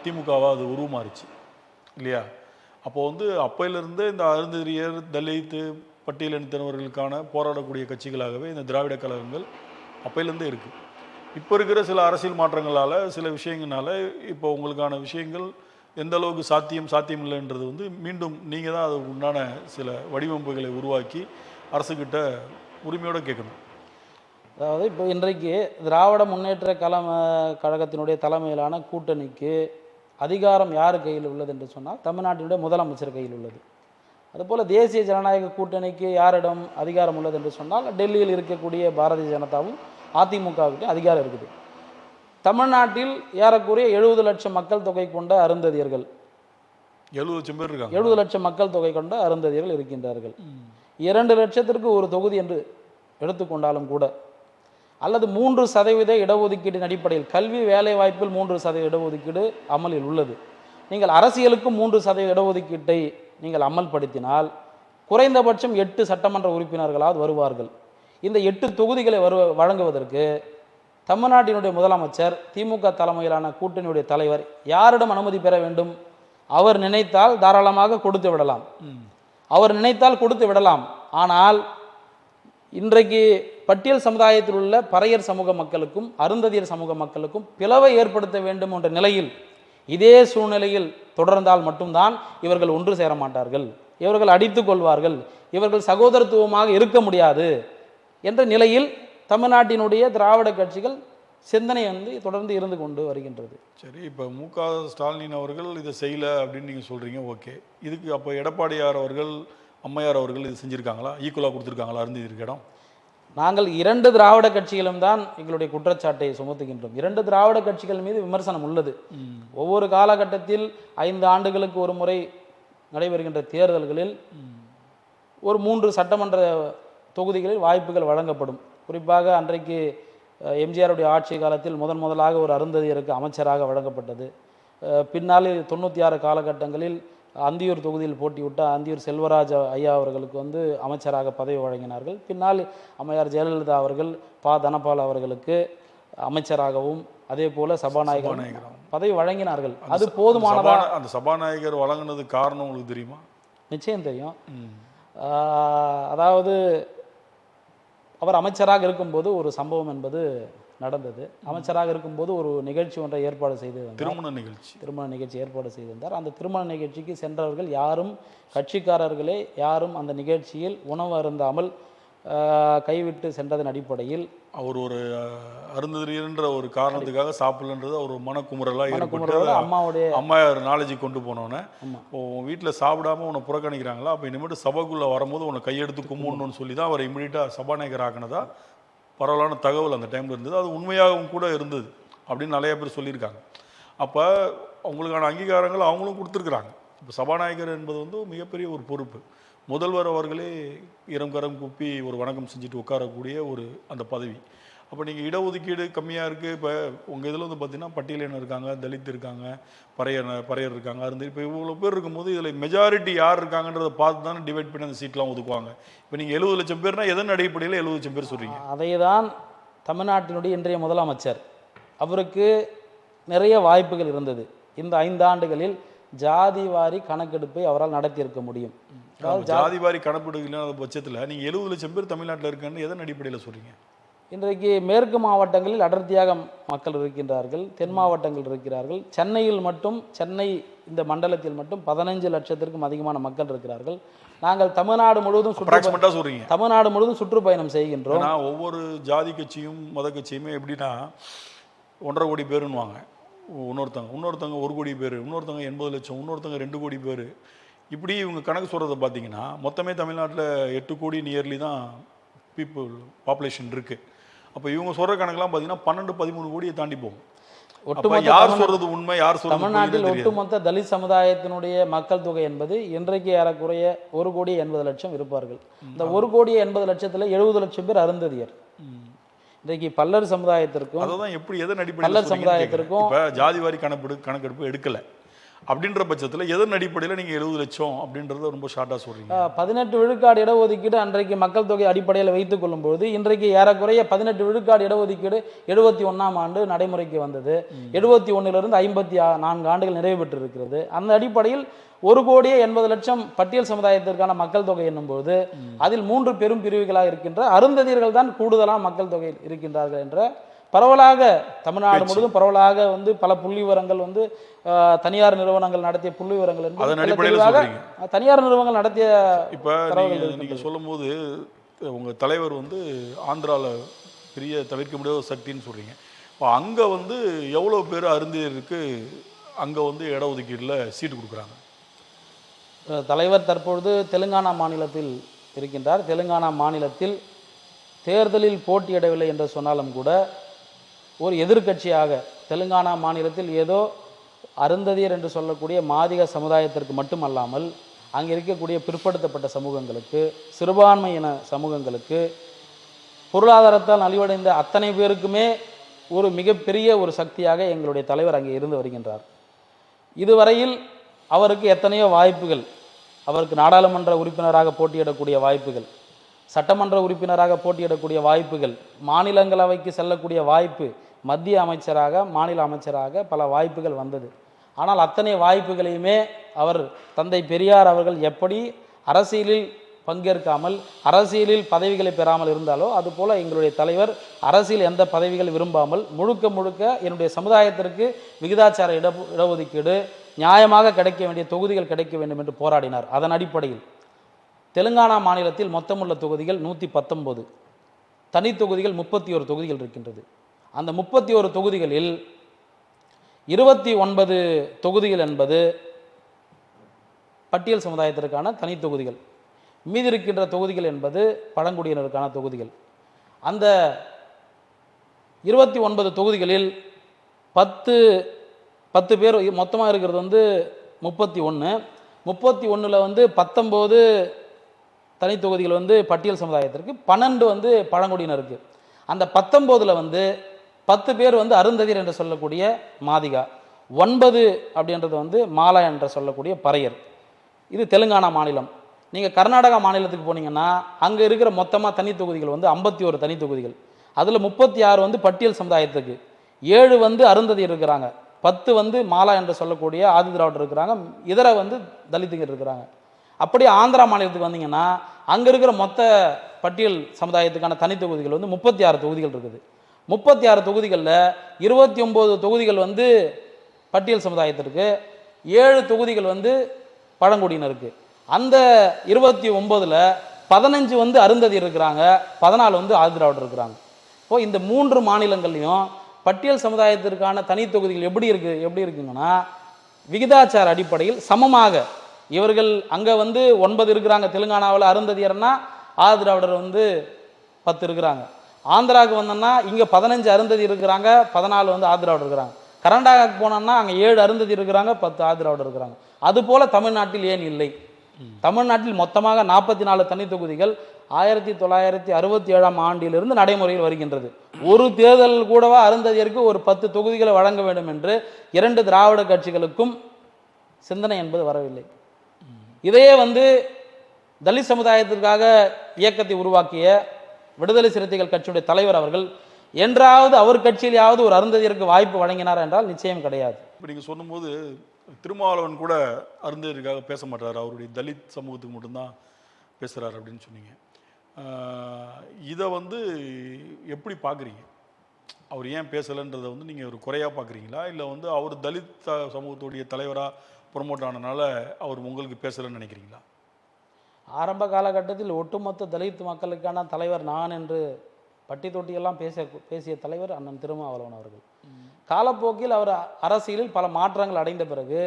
திமுகவாக அது உருமாறிச்சு இல்லையா? அப்போது வந்து அப்பையிலிருந்து இந்த அருந்ததியர், தலித், பட்டியலினத்தினர்களுக்கான போராடக்கூடிய கட்சிகளாகவே இந்த திராவிட கழகங்கள் அப்பையிலேருந்தே இருக்குது. இப்போ இருக்கிற சில அரசியல் மாற்றங்களால், சில விஷயங்களால இப்போ உங்களுக்கான விஷயங்கள் எந்த அளவுக்கு சாத்தியம் இல்லைன்றது வந்து மீண்டும் நீங்கள் தான் அது உண்டான சில வடிவமைப்புகளை உருவாக்கி அரசுக்கிட்ட உரிமையோடு கேட்கணும். அதாவது இப்போ இன்றைக்கு திராவிட முன்னேற்ற கழகத்தினுடைய தலைமையிலான கூட்டணிக்கு அதிகாரம் யார் கையில் உள்ளது என்று சொன்னால் தமிழ்நாட்டினுடைய முதலமைச்சர் கையில் உள்ளது. அதுபோல் தேசிய ஜனநாயக கூட்டணிக்கு யாரிடம் அதிகாரம் உள்ளது என்று சொன்னால் டெல்லியில் இருக்கக்கூடிய பாரதிய ஜனதாவும் அதிமுகவுக்கு அதிகாரம் இருக்குது. தமிழ்நாட்டில் ஏறக்குறைய 70 லட்சம் மக்கள் தொகை கொண்ட அருந்ததியர்கள், 70 லட்சம் பேர் இருக்காங்க. 70 லட்சம் மக்கள் தொகை கொண்ட அருந்ததியர்கள் இருக்கின்றார்கள். 2 லட்சத்திற்கு ஒரு தொகுதி என்று எடுத்துக்கொண்டாலும் கூட, அல்லது 3% இடஒதுக்கீட்டின் அடிப்படையில் கல்வி வேலைவாய்ப்பில் 3% இடஒதுக்கீடு அமலில் உள்ளது. நீங்கள் அரசியலுக்கும் 3% இடஒதுக்கீட்டை நீங்கள் அமல்படுத்தினால் குறைந்தபட்சம் 8 சட்டமன்ற உறுப்பினர்களாவது வருவார்கள். இந்த 8 தொகுதிகளை வழங்குவதற்கு தமிழ்நாட்டினுடைய முதலமைச்சர், திமுக தலைமையிலான கூட்டணியுடைய தலைவர் யாரிடம் அனுமதி பெற வேண்டும்? அவர் நினைத்தால் தாராளமாக கொடுத்து விடலாம். அவர் நினைத்தால் கொடுத்து விடலாம். ஆனால் இன்றைக்கு பட்டியல் சமுதாயத்தில் உள்ள பறையர் சமூக மக்களுக்கும் அருந்ததியர் சமூக மக்களுக்கும் பிளவை ஏற்படுத்த வேண்டும் என்ற நிலையில், இதே சூழ்நிலையில் தொடர்ந்தால் மட்டும்தான் இவர்கள் ஒன்று சேர மாட்டார்கள், இவர்கள் அடித்துக் கொள்வார்கள், இவர்கள் சகோதரத்துவமாக இருக்க முடியாது என்ற நிலையில் தமிழ்நாட்டினுடைய திராவிட கட்சிகள் சிந்தனை தொடர்ந்து இருந்து கொண்டு வருகின்றது. சரி, இப்போ மு.க. ஸ்டாலின் அவர்கள் இதை செய்யலை அப்படின்னு நீங்கள் சொல்கிறீங்க, ஓகே. இதுக்கு அப்போ எடப்பாடியார் அவர்கள், அம்மையார் அவர்கள் இது செஞ்சுருக்காங்களா? ஈக்குவலாக கொடுத்துருக்காங்களா அருந்ததியருக்கு இடம்? நாங்கள் 2 திராவிட கட்சிகளும் தான் எங்களுடைய குற்றச்சாட்டை சுமத்துகின்றோம். 2 திராவிட கட்சிகள் மீது விமர்சனம் உள்ளது. ஒவ்வொரு காலகட்டத்தில் 5 ஆண்டுகளுக்கு ஒரு முறை நடைபெறுகின்ற தேர்தல்களில் ஒரு 3 சட்டமன்ற தொகுதிகளில் வாய்ப்புகள் வழங்கப்படும். குறிப்பாக அன்றைக்கு எம்ஜிஆருடைய ஆட்சி காலத்தில் முதலாக ஒரு அருந்ததியருக்கு அமைச்சராக வழங்கப்பட்டது. பின்னால் 96 காலகட்டங்களில் அந்தியூர் தொகுதியில் போட்டிவிட்ட அந்தியூர் செல்வராஜ் ஐயா அவர்களுக்கு அமைச்சராக பதவி வழங்கினார்கள். பின்னால் அம்மையார் ஜெயலலிதா அவர்கள் தனபால் அவர்களுக்கு அமைச்சராகவும் அதே போல சபாநாயகர் பதவி வழங்கினார்கள். அது போதுமானதா? அந்த சபாநாயகர் வழங்கினது காரணம் உங்களுக்கு தெரியுமா? நிச்சயம் தெரியும். அதாவது அவர் அமைச்சராக இருக்கும்போது ஒரு சம்பவம் என்பது நடந்தது. அமைச்சராக இருக்கும்போது ஒரு நிகழ்ச்சி ஒன்றை ஏற்பாடு செய்து திருமண நிகழ்ச்சி ஏற்பாடு செய்திருந்தார். அந்த திருமண நிகழ்ச்சிக்கு சென்றவர்கள் யாரும், கட்சிக்காரர்களே யாரும் அந்த நிகழ்ச்சியில் உணவு அருந்தாமல் கைவிட்டு சென்றதன் அடிப்படையில் அவர் ஒரு அருந்ததியர்ன்ற ஒரு காரணத்துக்காக சாப்பிடலன்றது ஒரு மனக்குமுறலாக அம்மாவோட நாலேஜுக்கு கொண்டு போனோன்னே, உன் வீட்டில் சாப்பிடாம உன்னை புறக்கணிக்கிறாங்களா, அப்போ இனிமேட்டு சபைக்குள்ளே வரும்போது உன்னை கையெடுத்து கும்பிடணும்னு சொல்லி தான் அவர் இமீடியட்டாக சபாநாயகர் ஆக்கினதா பரவலான தகவல் அந்த டைமில் இருந்தது. அது உண்மையாகவும் கூட இருந்தது அப்படின்னு நிறைய பேர் சொல்லியிருக்காங்க. அப்போ அவங்களுக்கான அங்கீகாரங்கள் அவங்களும் கொடுத்துருக்குறாங்க. இப்போ சபாநாயகர் என்பது மிகப்பெரிய ஒரு பொறுப்பு. முதல்வர் அவர்களே கரம் கூப்பி ஒரு வணக்கம் செஞ்சுட்டு உட்காரக்கூடிய அந்த பதவி. அப்போ நீங்கள் இடஒதுக்கீடு கம்மியாக இருக்குது. இப்போ உங்கள் இதில் பார்த்தீங்கன்னா பட்டியலினர் இருக்காங்க, தலித் இருக்காங்க, பறையர் இருக்காங்க, அருந்து இப்போ இவ்வளோ பேர் இருக்கும்போது இதில் மெஜாரிட்டி யார் இருக்காங்கன்றதை பார்த்து தானே டிவைட் பண்ணி அந்த சீட்லாம் ஒதுக்குவாங்க. இப்போ நீங்கள் 70 லட்சம் பேர்னா எதன் அடிப்படையில் 70 லட்சம் பேர் சொல்கிறீங்க? அதை தான் தமிழ்நாட்டினுடைய இன்றைய முதலமைச்சர், அவருக்கு நிறைய வாய்ப்புகள் இருந்தது. இந்த 5 ஆண்டுகளில் ஜாதி வாரி கணக்கெடுப்பை அவரால் நடத்தியிருக்க முடியும். ஜாதி வாரி கணக்கெடுப்பு இல்லாத பட்சத்தில் நீங்கள் 70 லட்சம் பேர் தமிழ்நாட்டில் இருக்கான்னு எதன் அடிப்படையில் சொல்கிறீங்க? இன்றைக்கு மேற்கு மாவட்டங்களில் அடர்த்தியாக மக்கள் இருக்கின்றார்கள், தென் மாவட்டங்கள் இருக்கிறார்கள். சென்னையில் மட்டும், சென்னை இந்த மண்டலத்தில் மட்டும் 15 லட்சத்திற்கும் அதிகமான மக்கள் இருக்கிறார்கள். நாங்கள் தமிழ்நாடு முழுவதும் சுற்றுப்பயணம் செய்கின்றோம். ஒவ்வொரு ஜாதி கட்சியும் மத கட்சியுமே எப்படின்னா 1.5 கோடி பேருன்னுவாங்க, இன்னொருத்தவங்க 1 கோடி பேர், இன்னொருத்தவங்க 80 லட்சம், இன்னொருத்தவங்க 2 கோடி பேர். இப்படி இவங்க கணக்கு சொல்கிறத பார்த்தீங்கன்னா மொத்தமே தமிழ்நாட்டில் 8 கோடி நியர்லி தான் பாப்புலேஷன் இருக்குது. அப்போ இவங்க சொல்கிற கணக்கெல்லாம் பார்த்தீங்கன்னா 12-13 கோடியை தாண்டி போகும். யார் சொல்கிறது உண்மை, யார் சொல்கிறது? தமிழ்நாட்டில் ஒட்டுமொத்த தலித் சமுதாயத்தினுடைய மக்கள் தொகை என்பது இன்றைக்கு ஏறக்குறைய 1 கோடி 80 லட்சம் இருப்பார்கள். இந்த 1 கோடி 80 லட்சத்தில் 70 லட்சம் பேர் அருந்ததியர். இன்றைக்கு பல்லர் சமுதாயத்திற்கும் அதான் எப்படி எதன் அடிப்படையில் பல்லர் சமுதாயத்திற்கும் ஜாதிவாரி கணக்கெடுப்பு எடுக்கலை அப்படின்ற பட்சத்தில் எதன் அடிப்படையில் நீங்கள் 70 லட்சம் அப்படின்றத ரொம்ப ஷார்ட்டாக சொல்கிறீங்க? 18 விழுக்காடு இடஒதுக்கீடு அன்றைக்கு மக்கள் தொகை அடிப்படையில் வைத்துக் கொள்ளும்போது இன்றைக்கு ஏறக்குறைய 18 விழுக்காடு இடஒதுக்கீடு 71ஆம் ஆண்டு நடைமுறைக்கு வந்தது. 71லிருந்து 54 ஆண்டுகள் நிறைவு பெற்று இருக்கிறது. அந்த அடிப்படையில் 1 கோடியே 80 லட்சம் பட்டியல் சமுதாயத்திற்கான மக்கள் தொகை என்னும்போது அதில் 3 பெரும் பிரிவுகளாக இருக்கின்ற அருந்ததியர்கள் தான் கூடுதலான மக்கள் தொகை இருக்கின்றார்கள் என்ற பரவலாக தமிழ்நாடு முழுவதும் பரவலாக பல புள்ளி விவரங்கள் தனியார் நிறுவனங்கள் நடத்திய புள்ளி விவரங்கள் தனியார் நிறுவனங்கள் நடத்திய. இப்போ நீங்கள் சொல்லும்போது உங்கள் தலைவர் ஆந்திராவில் பெரிய தவிர்க்க முடியாத சக்தின்னு சொல்கிறீங்க. இப்போ அங்கே எவ்வளோ பேர் அருந்தியருக்கு அங்கே இடஒதுக்கீட்டில் சீட்டு கொடுக்குறாங்க? தலைவர் தற்பொழுது தெலுங்கானா மாநிலத்தில் இருக்கின்றார். தெலுங்கானா மாநிலத்தில் தேர்தலில் போட்டியிடவில்லை என்று சொன்னாலும் கூட ஒரு எதிர்க்கட்சியாக தெலுங்கானா மாநிலத்தில் ஏதோ அருந்ததியர் என்று சொல்லக்கூடிய மாதிக சமுதாயத்திற்கு மட்டுமல்லாமல் அங்கே இருக்கக்கூடிய பிற்படுத்தப்பட்ட சமூகங்களுக்கு, சிறுபான்மையின சமூகங்களுக்கு பொருளாதாரத்தால் நலிவடைந்த அத்தனை பேருக்குமே ஒரு மிகப்பெரிய ஒரு சக்தியாக எங்களுடைய தலைவர் அங்கே இருந்து வருகின்றார். இதுவரையில் அவருக்கு எத்தனையோ வாய்ப்புகள், அவருக்கு நாடாளுமன்ற உறுப்பினராக போட்டியிடக்கூடிய வாய்ப்புகள், சட்டமன்ற உறுப்பினராக போட்டியிடக்கூடிய வாய்ப்புகள், மாநிலங்களவைக்கு செல்லக்கூடிய வாய்ப்பு, மத்திய அமைச்சராக மாநில அமைச்சராக பல வாய்ப்புகள் வந்தது. ஆனால் அத்தனை வாய்ப்புகளையுமே அவர் தந்தை பெரியார் அவர்கள் எப்படி அரசியலில் பங்கேற்காமல் அரசியலில் பதவிகளை பெறாமல் இருந்தாலோ அதுபோல் எங்களுடைய தலைவர் அரசியல் எந்த பதவிகள் விரும்பாமல் முழுக்க முழுக்க என்னுடைய சமுதாயத்திற்கு விகிதாச்சார இடஒதுக்கீடு நியாயமாக கிடைக்க வேண்டிய தொகுதிகள் கிடைக்க வேண்டும் என்று போராடினார். அதன் அடிப்படையில் தெலுங்கானா மாநிலத்தில் மொத்தமுள்ள தொகுதிகள் 119, தனி தொகுதிகள் 31 தொகுதிகள் இருக்கின்றது. அந்த 31 தொகுதிகளில் 29 தொகுதிகள் என்பது பட்டியல் சமுதாயத்திற்கான தனி தொகுதிகள், மீதி இருக்கின்ற தொகுதிகள் என்பது பழங்குடியினருக்கான தொகுதிகள். அந்த 29 தொகுதிகளில் 10 பேர் மொத்தமாக இருக்கிறது வந்து 31 வந்து 19 தனி தொகுதிகள் வந்து பட்டியல் சமுதாயத்திற்கு, 12 வந்து பழங்குடியினருக்கு. அந்த 19 வந்து 10 பேர் வந்து அருந்ததியர் என்று சொல்லக்கூடிய மாதிகா, 9 அப்படின்றது வந்து மாலா என்று சொல்லக்கூடிய பறையர். இது தெலுங்கானா மாநிலம். நீங்கள் கர்நாடகா மாநிலத்துக்கு போனீங்கன்னா அங்கே இருக்கிற மொத்தமாக தனி தொகுதிகள் வந்து 51 தனி தொகுதிகள். அதில் 36 வந்து பட்டியல் சமுதாயத்துக்கு, 7 வந்து அருந்ததியர் இருக்கிறாங்க, 10 வந்து மாலா என்று சொல்லக்கூடிய ஆதி திராவிடர் இருக்கிறாங்க, இதர வந்து தலித்துகள் இருக்கிறாங்க. அப்படியே ஆந்திரா மாநிலத்துக்கு வந்தீங்கன்னா அங்கே இருக்கிற மொத்த பட்டியல் சமுதாயத்துக்கான தனி தொகுதிகள் வந்து 36 தொகுதிகள் இருக்குது. 36 தொகுதிகளில் 29 தொகுதிகள் வந்து பட்டியல் சமுதாயத்திற்கு, 7 தொகுதிகள் வந்து பழங்குடியினருக்கு. அந்த 29ல் 15 வந்து அருந்ததி இருக்கிறாங்க, 14 வந்து ஆதி திராவிடர் இருக்கிறாங்க. இப்போ இந்த 3 மாநிலங்கள்லையும் பட்டியல் சமுதாயத்திற்கான தனி தொகுதிகள் எப்படி இருக்குங்கன்னா விகிதாச்சார அடிப்படையில் சமமாக இவர்கள் அங்கே வந்து 9 இருக்கிறாங்க. தெலுங்கானாவில் அருந்ததியர்னா ஆதி திராவிடர் வந்து 10 இருக்கிறாங்க. ஆந்திராவுக்கு வந்தோம்னா இங்கே 15 அருந்ததி இருக்கிறாங்க, 14 வந்து ஆதி திராவிடர் இருக்கிறாங்க. கர்நாடகாவுக்கு போனோம்னா அங்கே 7 அருந்ததி இருக்கிறாங்க, 10 ஆதி திராவிடர் இருக்கிறாங்க. அதுபோல் தமிழ்நாட்டில் ஏன் இல்லை? தமிழ்நாட்டில் மொத்தமாக 44 தனி தொகுதிகள் 1967ஆம் ஆண்டிலிருந்து நடைமுறையில் வருகின்றது. ஒரு தேர்தல் கூடவா அருந்ததியருக்கு ஒரு 10 தொகுதிகளை வழங்க வேண்டும் என்று 2 திராவிட கட்சிகளுக்கும் சிந்தனை என்பது வரவில்லை. இதையே வந்து தலித் சமுதாயத்திற்காக இயக்கத்தை உருவாக்கிய விடுதலை சிறுத்தைகள் கட்சியுடைய தலைவர் அவர்கள் என்றாவது அவர் கட்சியிலாவது ஒரு அருந்ததியருக்கு வாய்ப்பு வழங்கினார் என்றால் நிச்சயம் கிடையாது. இப்போ நீங்கள் சொன்னும்போது திருமாவளவன் கூட அருந்ததியருக்காக பேச மாட்டார், அவருடைய தலித் சமூகத்துக்கு மட்டும்தான் பேசுகிறார் அப்படின்னு சொன்னீங்க. இதை வந்து எப்படி பார்க்குறீங்க? அவர் ஏன் பேசலைன்றதை வந்து நீங்கள் ஒரு குறையாக பார்க்குறீங்களா, இல்லை வந்து அவர் தலித் சமூகத்துடைய தலைவராக ப்ரொமோட் ஆனதுனால அவர் உங்களுக்கு பேசலைன்னு நினைக்கிறீங்களா? ஆரம்ப காலகட்டத்தில் ஒட்டுமொத்த தலித் மக்களுக்கான தலைவர் நான் என்று பட்டி தொட்டியெல்லாம் பேசிய தலைவர் அண்ணன் திருமாவளவன் அவர்கள். காலப்போக்கில் அவர் அரசியலில் பல மாற்றங்கள் அடைந்த பிறகு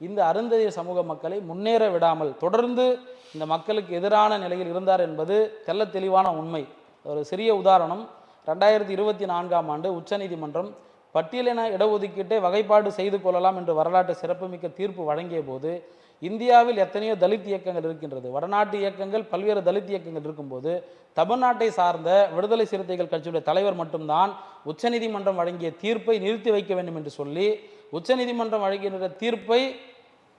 இந்த அருந்ததியர் சமூக மக்களை முன்னேற விடாமல் தொடர்ந்து இந்த மக்களுக்கு எதிரான நிலையில் இருந்தார் என்பது தெள்ள தெளிவான உண்மை. ஒரு சிறிய உதாரணம், 2024ஆம் ஆண்டு உச்சநீதிமன்றம் பட்டியலின இடஒதுக்கீட்டை வகைப்பாடு செய்து கொள்ளலாம் என்று வரலாற்று சிறப்புமிக்க தீர்ப்பு வழங்கிய போது இந்தியாவில் எத்தனையோ தலித் இயக்கங்கள் இருக்கின்றது, வடநாட்டு இயக்கங்கள், பல்வேறு தலித் இயக்கங்கள் இருக்கும்போது தமிழ்நாட்டை சார்ந்த விடுதலை சிறுத்தைகள் கட்சியுடைய தலைவர் மட்டும்தான் உச்சநீதிமன்றம் வழங்கிய தீர்ப்பை நிறுத்தி வைக்க வேண்டும் என்று சொல்லி உச்சநீதிமன்றம் வழங்கிய தீர்ப்பை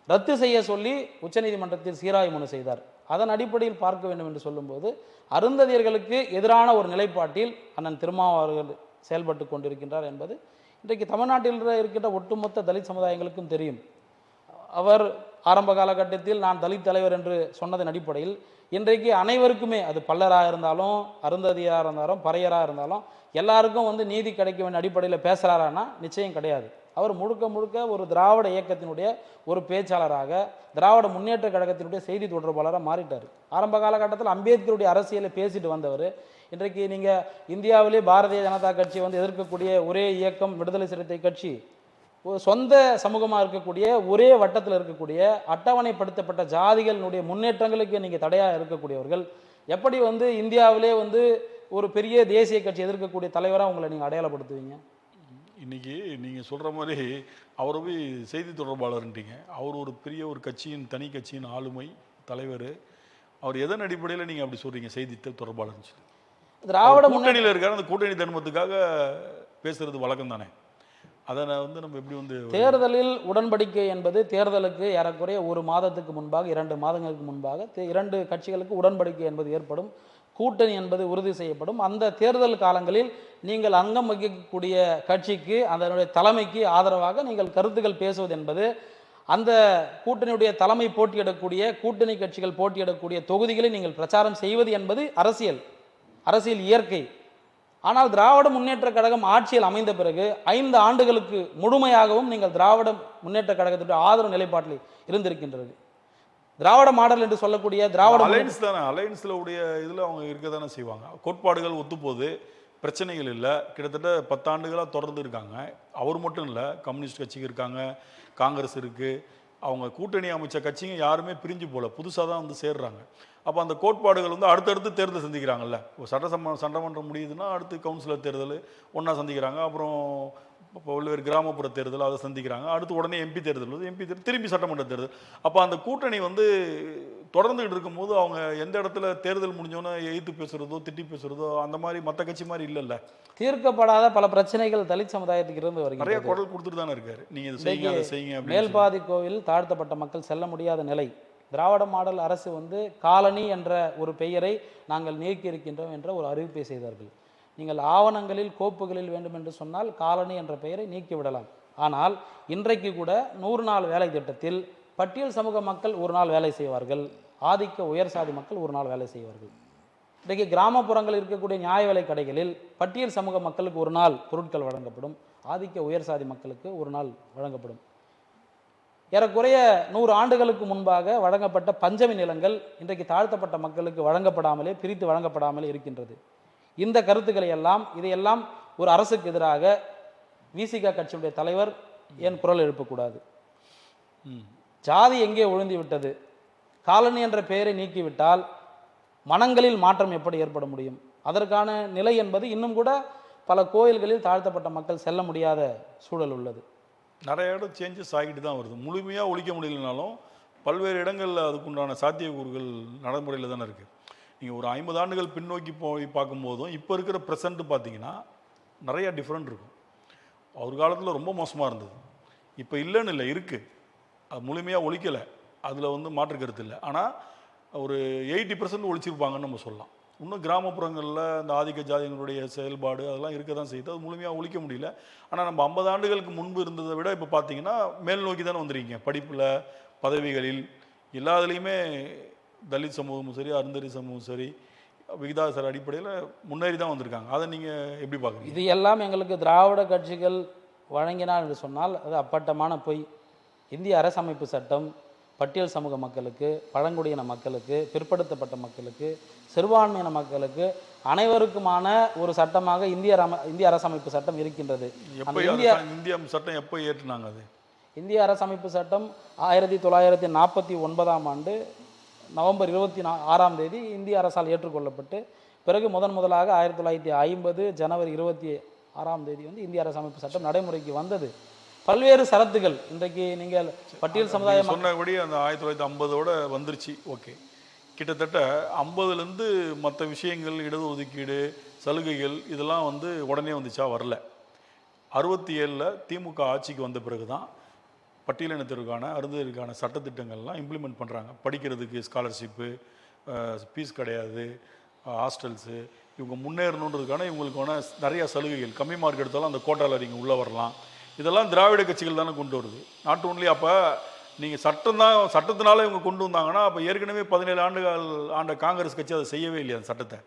ரத்து செய்ய சொல்லி உச்சநீதிமன்றத்தில் சீராய்வு மனு செய்தார். அதன் அடிப்படையில் பார்க்க வேண்டும் என்று சொல்லும்போது அருந்ததியர்களுக்கு எதிரான ஒரு நிலைப்பாட்டில் அண்ணன் திருமாவளவன் செயல்பட்டு கொண்டிருக்கின்றார் என்பது இன்றைக்கு தமிழ்நாட்டில் இருக்கின்ற ஒட்டுமொத்த தலித் சமுதாயங்களுக்கும் தெரியும். அவர் ஆரம்ப காலகட்டத்தில் நான் தலித் தலைவர் என்று சொன்னதன் அடிப்படையில் இன்றைக்கு அனைவருக்குமே, அது பல்லராக இருந்தாலும் அருந்ததியாக இருந்தாலும் பறையராக இருந்தாலும் எல்லாருக்கும் வந்து நீதி கிடைக்க வேண்டிய அடிப்படையில் பேசுகிறாரான்னா நிச்சயம் கிடையாது. அவர் முழுக்க முழுக்க ஒரு திராவிட இயக்கத்தினுடைய ஒரு பேச்சாளராக, திராவிட முன்னேற்ற கழகத்தினுடைய செய்தி தொடர்பாளராக மாறிட்டார். ஆரம்ப காலகட்டத்தில் அம்பேத்கருடைய அரசியலை பேசிட்டு வந்தவர் இன்றைக்கு நீங்கள் இந்தியாவிலே பாரதிய ஜனதா கட்சி வந்து எதிர்க்கக்கூடிய ஒரே இயக்கம் விடுதலை சிறுத்தை கட்சி, சொந்த சமூகமாக இருக்கக்கூடிய ஒரே வட்டத்தில் இருக்கக்கூடிய அட்டவணைப்படுத்தப்பட்ட ஜாதிகளினுடைய முன்னேற்றங்களுக்கு நீங்கள் தடையாக இருக்கக்கூடியவர்கள் எப்படி வந்து இந்தியாவிலே வந்து ஒரு பெரிய தேசிய கட்சி எதிர்க்கக்கூடிய தலைவராக உங்களை நீங்கள் அடையாளப்படுத்துவீங்க? இன்றைக்கி நீங்கள் சொல்கிற மாதிரி அவரை போய் செய்தி தொடர்பாளர்ன்றீங்க. அவர் ஒரு பெரிய ஒரு கட்சியின் தனி கட்சியின் ஆளுமை தலைவர். அவர் எதன் அடிப்படையில் நீங்கள் அப்படி சொல்கிறீங்க செய்தி தொடர்பாளர்னு சொல்லி? திராவிட கூட்டணியில் இருக்காரு, அந்த கூட்டணி தர்மத்துக்காக பேசுறது வழக்கம் தானே. அதை நம்ம எப்படி தேர்தலில் உடன்படிக்கை என்பது தேர்தலுக்கு ஏறக்குறைய ஒரு மாதத்துக்கு முன்பாக 2 மாதங்களுக்கு முன்பாக 2 கட்சிகளுக்கு உடன்படிக்கை என்பது ஏற்படும், கூட்டணி என்பது உறுதி செய்யப்படும். அந்த தேர்தல் காலங்களில் நீங்கள் அங்கம் வகிக்கக்கூடிய கட்சிக்கு அதனுடைய தலைமைக்கு ஆதரவாக நீங்கள் கருத்துக்கள் பேசுவது என்பது அந்த கூட்டணியுடைய தலைமை போட்டியிடக்கூடிய கூட்டணி கட்சிகள் போட்டியிடக்கூடிய தொகுதிகளை நீங்கள் பிரச்சாரம் செய்வது என்பது அரசியல் இயற்கை. ஆனால் திராவிட முன்னேற்ற கழகம் ஆட்சியில் அமைந்த பிறகு 5 ஆண்டுகளுக்கு முழுமையாகவும் நீங்கள் திராவிட முன்னேற்ற கழகத்துடைய ஆதரவு நிலைப்பாட்டில் இருந்திருக்கின்றது. திராவிட மாடல் என்று சொல்லக்கூடிய திராவிட அலைன்ஸ் தானே, அலைன்ஸ்ல உடைய இதில் அவங்க இருக்க தானே செய்வாங்க. கோட்பாடுகள் ஒத்துப்போது, பிரச்சனைகள் இல்லை. கிட்டத்தட்ட 10 ஆண்டுகளாக தொடர்ந்து இருக்காங்க. அவர் மட்டும் இல்லை, கம்யூனிஸ்ட் கட்சிக்கு இருக்காங்க, காங்கிரஸ் இருக்குது. அவங்க கூட்டணி அமைச்ச கட்சிங்க யாருமே பிரிஞ்சு போல, புதுசாக தான் சேர்றாங்க. அப்போ அந்த கோட்பாடுகள் அடுத்தடுத்து தேர்தல் சந்திக்கிறாங்கல்ல. ஒரு சட்டமன்றம் முடியுதுன்னா அடுத்து கவுன்சிலர் தேர்தல் ஒன்றா சந்திக்கிறாங்க. அப்புறம் பல்வேறு கிராமப்புற தேர்தல் அதை சந்திக்கிறாங்க. அடுத்து உடனே எம்பி தேர்தல் திரும்பி சட்டமன்ற தேர்தல். அப்போ அந்த கூட்டணி தொடர்ந்துகிட்டு இருக்கும்போது அவங்க எந்த இடத்துல தேர்தல் முடிஞ்சோன்னா எய்த்து பேசுறதோ திட்டி பேசுறதோ அந்த மாதிரி மற்ற கட்சி மாதிரி இல்லைல்ல. தீர்க்கப்படாத பல பிரச்சனைகள் தலித் சமுதாயத்துக்கு இருந்து வருகிறது. நிறைய குரல் கொடுத்துட்டு தானே இருக்காரு. நீங்க இதை செய்யுங்க, அதை செய்யுங்க. மேல்பாதி கோவில் தாழ்த்தப்பட்ட மக்கள் செல்ல முடியாத நிலை. திராவிட மாடல் அரசு காலனி என்ற ஒரு பெயரை நாங்கள் நீக்கி இருக்கின்றோம் என்ற ஒரு அறிவிப்பை செய்தார்கள். நீங்கள் ஆவணங்களில் கோப்புகளில் வேண்டும் என்று சொன்னால் காலனி என்ற பெயரை நீக்கிவிடலாம். ஆனால் இன்றைக்கு கூட 100 நாள் வேலை திட்டத்தில் பட்டியல் சமூக மக்கள் 1 நாள் வேலை செய்வார்கள், ஆதிக்க உயர் சாதி மக்கள் 1 நாள் வேலை செய்வார்கள். இன்றைக்கு கிராமப்புறங்களில் இருக்கக்கூடிய நியாய விலை கடைகளில் பட்டியல் சமூக மக்களுக்கு 1 நாள் பொருட்கள் வழங்கப்படும், ஆதிக்க உயர் சாதி மக்களுக்கு 1 நாள் வழங்கப்படும். ஏறக்குறைய 100 ஆண்டுகளுக்கு முன்பாக வழங்கப்பட்ட பஞ்சமி நிலங்கள் இன்றைக்கு தாழ்த்தப்பட்ட மக்களுக்கு வழங்கப்படாமலே, பிரித்து வழங்கப்படாமலே இருக்கின்றது. இந்த கருத்துக்களை எல்லாம் இதையெல்லாம் ஒரு அரசுக்கு எதிராக விசிக கட்சியுடைய தலைவர் ஏன் குரல் எழுப்பக்கூடாது? ஜாதி எங்கே ஒழுந்தி விட்டது? காலனி என்ற பெயரை நீக்கிவிட்டால் மனங்களில் மாற்றம் எப்படி ஏற்பட முடியும்? அதற்கான நிலை என்பது இன்னும் கூட பல கோயில்களில் தாழ்த்தப்பட்ட மக்கள் செல்ல முடியாத சூழல் உள்ளது. நிறைய இடம் சேஞ்சஸ் ஆகிட்டு தான் வருது. முழுமையாக ஒழிக்க முடியலனாலும் பல்வேறு இடங்களில் அதுக்குண்டான சாத்தியக்கூறுகள் நடைமுறையில் தானே இருக்குது. நீங்கள் ஒரு 50 ஆண்டுகள் பின்னோக்கி போய் பார்க்கும்போதும் இப்போ இருக்கிற ப்ரெசண்ட்டு பார்த்தீங்கன்னா நிறையா டிஃப்ரெண்ட் இருக்கும். அவர் காலத்தில் ரொம்ப மோசமாக இருந்தது, இப்போ இல்லைன்னு இல்லை, இருக்குது. அது முழுமையாக ஒழிக்கலை, அதில் மாற்று கருத்து இல்லை. ஆனால் ஒரு 80% ஒழிச்சிருப்பாங்கன்னு நம்ம சொல்லலாம். இன்னும் கிராமப்புறங்களில் இந்த ஆதிக்க ஜாதியினுடைய செயல்பாடு அதெல்லாம் இருக்க தான் செய்யுது. அது முழுமையாக ஒழிக்க முடியல. ஆனால் நம்ம 50 ஆண்டுகளுக்கு முன்பு இருந்ததை விட இப்போ பார்த்தீங்கன்னா மேல் நோக்கி தானே வந்துருக்கீங்க. படிப்பில், பதவிகளில், எல்லாத்துலேயுமே தலித் சமூகமும் சரி, அருந்ததி சமூகமும் சரி, விகிதாசார அடிப்படையில் முன்னேறி தான் வந்திருக்காங்க. அதை நீங்கள் எப்படி பார்க்குறீங்க? இது எல்லாம் எங்களுக்கு திராவிட கட்சிகள் வழங்கினார் என்று சொன்னால் அது அப்பட்டமான பொய். இந்திய அரசமைப்பு சட்டம் பட்டியல் சமூக மக்களுக்கு, பழங்குடியின மக்களுக்கு, பிற்படுத்தப்பட்ட மக்களுக்கு, சிறுபான்மையின மக்களுக்கு அனைவருக்குமான ஒரு சட்டமாக இந்திய அரசமைப்பு சட்டம் இருக்கின்றது. இந்திய சட்டம் எப்போ ஏற்றுனாங்க? அது இந்திய அரசமைப்பு சட்டம் 1949ஆம் ஆண்டு நவம்பர் 26ஆம் தேதி இந்திய அரசால் ஏற்றுக்கொள்ளப்பட்டு பிறகு முதலாக 1950 ஜனவரி 26ஆம் தேதி இந்திய அரசமைப்பு சட்டம் நடைமுறைக்கு வந்தது. பல்வேறு சரத்துகள் இன்றைக்கு நீங்கள் பட்டியல் சமுதாயம் சொன்னபடி அந்த 1950ஓட வந்துருச்சு. ஓகே, கிட்டத்தட்ட 50லேருந்து மற்ற விஷயங்கள், இடது ஒதுக்கீடு, சலுகைகள் இதெல்லாம் உடனே வந்துச்சா? வரல. 67ல் திமுக ஆட்சிக்கு வந்த பிறகு தான் பட்டியலினத்திற்கான அருந்ததிற்கான சட்டத்திட்டங்கள்லாம் இம்ப்ளிமெண்ட் பண்ணுறாங்க. படிக்கிறதுக்கு ஸ்காலர்ஷிப்பு, ஃபீஸ் கிடையாது, ஹாஸ்டல்ஸு, இவங்க முன்னேறணுன்றதுக்கான இவங்களுக்கான நிறையா சலுகைகள். கம்மி மார்க் எடுத்தாலும் அந்த கோட்டாவில் நீங்கள் உள்ளே வரலாம். இதெல்லாம் திராவிட கட்சிகள் தானே கொண்டு வருது. Not only. அப்போ நீங்கள் சட்டத்தினால இவங்க கொண்டு வந்தாங்கன்னா அப்போ ஏற்கனவே 17 ஆண்டுகள் ஆண்ட காங்கிரஸ் கட்சி அதை செய்யவே இல்லையா? அந்த சட்டத்தை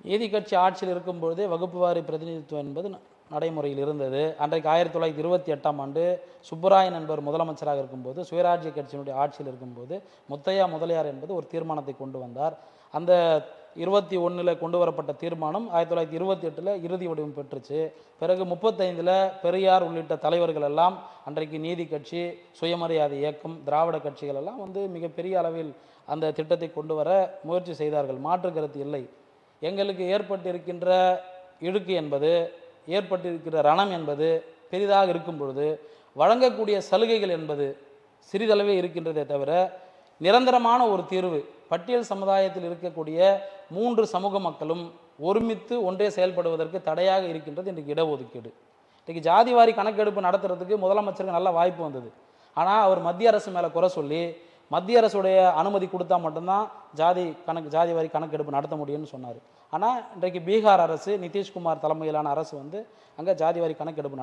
நீதி கட்சி ஆட்சியில் இருக்கும்பொழுதே வகுப்பு வாரி பிரதிநிதித்துவம் என்பது நடைமுறையில் இருந்தது. அன்றைக்கு 1928ஆம் ஆண்டு சுப்பராயன் என்பவர் முதலமைச்சராக இருக்கும்போது, சுயராஜ்ய கட்சியினுடைய ஆட்சியில் இருக்கும்போது முத்தையா முதலியார் என்பது ஒரு தீர்மானத்தை கொண்டு வந்தார். அந்த 21ல் கொண்டு வரப்பட்ட தீர்மானம் 1928ல் இறுதி வடிவம் பெற்றுச்சு. பிறகு 35ல் பெரியார் உள்ளிட்ட தலைவர்கள் எல்லாம் அன்றைக்கு நீதி கட்சி, சுயமரியாதை இயக்கம், திராவிட கட்சிகள் எல்லாம் மிகப்பெரிய அளவில் அந்த திட்டத்தை கொண்டு வர முயற்சி செய்தார்கள். மாற்று கருத்து இல்லை. எங்களுக்கு ஏற்பட்டிருக்கின்ற இழுக்கு என்பது, ஏற்பட்டிருக்கிற ரணம் என்பது பெரிதாக இருக்கும் பொழுது வழங்கக்கூடிய சலுகைகள் என்பது சிறிதளவே இருக்கின்றதே தவிர நிரந்தரமான ஒரு தீர்வு பட்டியல் சமுதாயத்தில் இருக்கக்கூடிய 3 சமூக மக்களும் ஒருமித்து ஒன்றே செயல்படுவதற்கு தடையாக இருக்கின்றது இன்றைக்கு இடஒதுக்கீடு. இன்றைக்கு ஜாதிவாரி கணக்கெடுப்பு நடத்துறதுக்கு முதலமைச்சருக்கு நல்ல வாய்ப்பு வந்தது. ஆனால் அவர் மத்திய அரசு மேலே குறை சொல்லி மத்திய அரசுடைய அனுமதி கொடுத்தா மட்டும்தான் ஜாதிவாரி கணக்கெடுப்பு நடத்த முடியும்னு சொன்னார். ஆனால் இன்றைக்கு பீகார் அரசு, நிதிஷ்குமார் தலைமையிலான அரசு வந்து அங்கே ஜாதிவாரி கணக்கெடுப்பு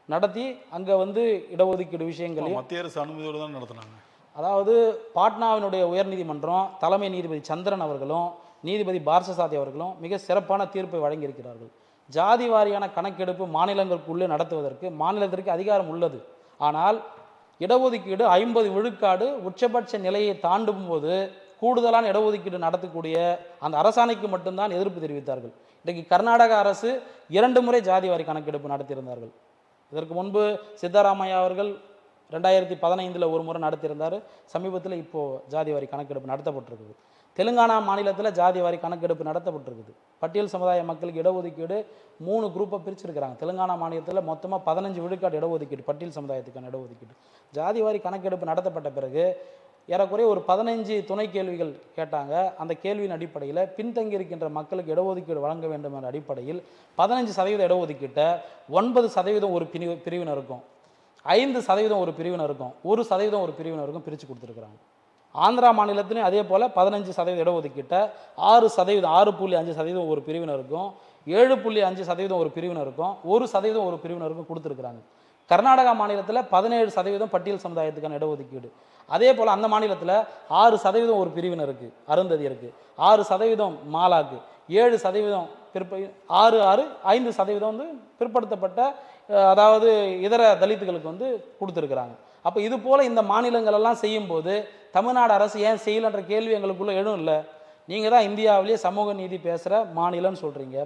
நடத்தி அங்கே வந்து இடஒதுக்கீடு விஷயங்களையும் மத்திய அரசு அனுமதியோடு தான் நடத்தினாங்க. அதாவது பாட்னாவினுடைய உயர்நீதிமன்றம் தலைமை நீதிபதி சந்திரன் அவர்களும் நீதிபதி பார்சசாதி அவர்களும் மிக சிறப்பான தீர்ப்பை வழங்கியிருக்கிறார்கள். ஜாதி வாரியான கணக்கெடுப்பு மாநிலங்களுக்குள்ளே நடத்துவதற்கு மாநிலத்திற்கு அதிகாரம் உள்ளது. ஆனால் இடஒதுக்கீடு 50 விழுக்காடு உச்சபட்ச நிலையை தாண்டும் போது கூடுதலான இடஒதுக்கீடு நடத்தக்கூடிய அந்த அரசாணைக்கு மட்டும்தான் எதிர்ப்பு தெரிவித்தார்கள். இன்றைக்கு கர்நாடக அரசு 2 முறை ஜாதிவாரி கணக்கெடுப்பு நடத்தியிருந்தார்கள். இதற்கு முன்பு சித்தராமையா அவர்கள் 2015 ஒரு முறை நடத்தியிருந்தார். சமீபத்தில் இப்போது ஜாதிவாரி கணக்கெடுப்பு நடத்தப்பட்டிருக்குது. தெலுங்கானா மாநிலத்தில் ஜாதிவாரி கணக்கெடுப்பு நடத்தப்பட்டிருக்குது. பட்டியல் சமுதாய மக்களுக்கு இடஒதுக்கீடு 3 குரூப்பாக பிரிச்சிருக்கிறாங்க. தெலுங்கானா மாநிலத்தில் மொத்தமாக 15 விழுக்காடு இடஒதுக்கீடு, பட்டியல் சமுதாயத்துக்கான இடஒதுக்கீடு. ஜாதிவாரி கணக்கெடுப்பு நடத்தப்பட்ட பிறகு ஏறக்குறைய ஒரு 15 துணை கேள்விகள் கேட்டாங்க. அந்த கேள்வியின் அடிப்படையில் பின்தங்கி இருக்கின்ற மக்களுக்கு இடஒதுக்கீடு வழங்க வேண்டும் என்ற அடிப்படையில் 15% இடஒதுக்கீட்டை 9% ஒரு பிரிவினருக்கும், 5% ஒரு பிரிவினருக்கும், 1% ஒரு பிரிவினருக்கும் பிரித்து கொடுத்துருக்குறாங்க. ஆந்திரா மாநிலத்திலையும் அதே போல் 15% இடஒதுக்கீட்டை 6.5% ஒரு பிரிவினருக்கும், 7.5% ஒரு பிரிவினருக்கும், 1% ஒரு பிரிவினருக்கும் கொடுத்துருக்குறாங்க. கர்நாடகா மாநிலத்தில் 17% பட்டியல் சமுதாயத்துக்கான இடஒதுக்கீடு. அதே போல் அந்த மாநிலத்தில் 6% ஒரு பிரிவினருக்கு, அருந்ததியருக்கு, 6% மாலாக்கு, 7% 5% வந்து பிற்படுத்தப்பட்ட அதாவது இதர தலித்துகளுக்கு வந்து கொடுத்துருக்குறாங்க. அப்போ இது போல் இந்த மாநிலங்களெல்லாம் செய்யும்போது தமிழ்நாடு அரசு ஏன் செய்யலைன்ற கேள்வி எங்களுக்குள்ளே எழும் இல்லை. நீங்கள் தான் இந்தியாவிலேயே சமூக நீதி பேசுகிற மாநிலம்னு சொல்கிறீங்க,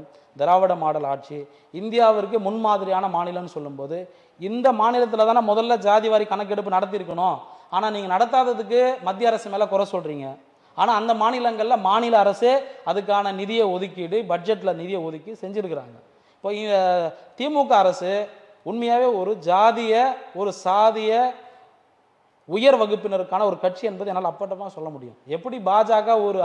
திராவிட மாடல் ஆட்சி, இந்தியாவிற்கு முன்மாதிரியான மாநிலம்னு சொல்லும்போது இந்த மாநிலத்தில் தானே முதல்ல ஜாதிவாரி கணக்கெடுப்பு நடத்தியிருக்கணும். ஆனால் நீங்கள் நடத்தாததுக்கு மத்திய அரசு மேலே குறை சொல்கிறீங்க. ஆனால் அந்த மாநிலங்களில் மாநில அரசே அதுக்கான நிதியை ஒதுக்கீடு, பட்ஜெட்டில் நிதியை ஒதுக்கி செஞ்சுருக்கிறாங்க. இப்போ திமுக அரசு உண்மையாகவே ஒரு ஜாதிய ஒரு சாதிய உயர் வகுப்பினருக்கான ஒரு கட்சி என்பது என்னால் அப்பட்டமாக சொல்ல முடியும். எப்படி பாஜக ஒரு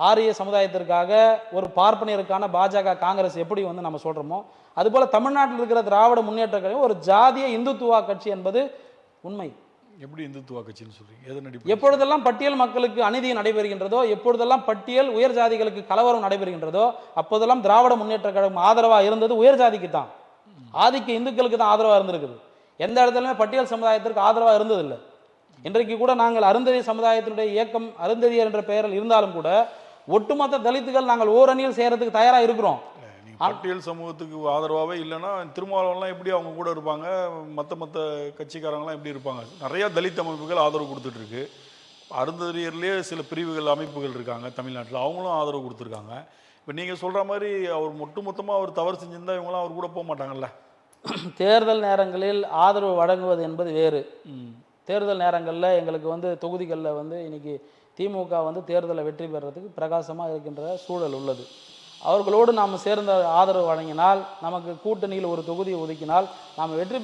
ஆரிய சமுதாயத்திற்காக ஒரு பார்ப்பனியருக்கான பாஜக காங்கிரஸ் எப்படி வந்து நம்ம சொல்கிறோமோ, அதுபோல் தமிழ்நாட்டில் இருக்கிற திராவிட முன்னேற்ற கழகம் ஒரு ஜாதிய இந்துத்துவா கட்சி என்பது உண்மை. எப்படி இந்துத்துவா கட்சின்னு சொல்றீங்க? எப்பொழுதெல்லாம் பட்டியல் மக்களுக்கு அநீதி நடைபெறுகின்றதோ, எப்பொழுதெல்லாம் பட்டியல் உயர் ஜாதிகளுக்கு கலவரம் நடைபெறுகின்றதோ, அப்போதெல்லாம் திராவிட முன்னேற்ற கழகம் ஆதரவாக இருந்தது உயர் ஜாதிக்கு தான், ஆதிக்க இந்துக்களுக்கு தான் ஆதரவாக இருந்திருக்குது. எந்த இடத்துலையுமே பட்டியல் சமுதாயத்திற்கு ஆதரவாக இருந்ததில்லை. இன்றைக்கு கூட நாங்கள் அருந்ததி சமுதாயத்தினுடைய இயக்கம் அருந்ததியர் என்ற பெயரில் இருந்தாலும் கூட ஒட்டுமொத்த தலித்துகள் நாங்கள் ஓரணியில் செய்யறதுக்கு தயாராக இருக்கிறோம். பட்டியல் சமூகத்துக்கு ஆதரவாகவே இல்லைன்னா திருமாவளவன்லாம் எப்படி அவங்க கூட இருப்பாங்க, மற்ற கட்சிக்காரங்களாம் எப்படி இருப்பாங்க? நிறையா தலித் அமைப்புகள் ஆதரவு கொடுத்துட்டு இருக்கு. அருந்ததியர்லேயே சில பிரிவுகள் அமைப்புகள் இருக்காங்க தமிழ்நாட்டில், அவங்களும் ஆதரவு கொடுத்துருக்காங்க. இப்போ நீங்கள் சொல்கிற மாதிரி அவர் மொத்தமாக அவர் தவறு செஞ்சிருந்தா இவங்களாம் அவர் கூட போக மாட்டாங்கல்ல. தேர்தல் நேரங்களில் ஆதரவு வழங்குவது என்பது வேறு. தேர்தல் நேரங்களில் எங்களுக்கு வந்து தொகுதிகளில் வந்து இன்றைக்கி திமுக வந்து தேர்தலை வெற்றி பெறுறதுக்கு பிரகாசமாக இருக்கின்ற சூழல் உள்ளது. அவர்களோடு நாம் சேர்ந்த ஆதரவு வழங்கினால், நமக்கு கூட்டணியில் ஒரு தொகுதியை ஒதுக்கினால் நாம் வெற்றி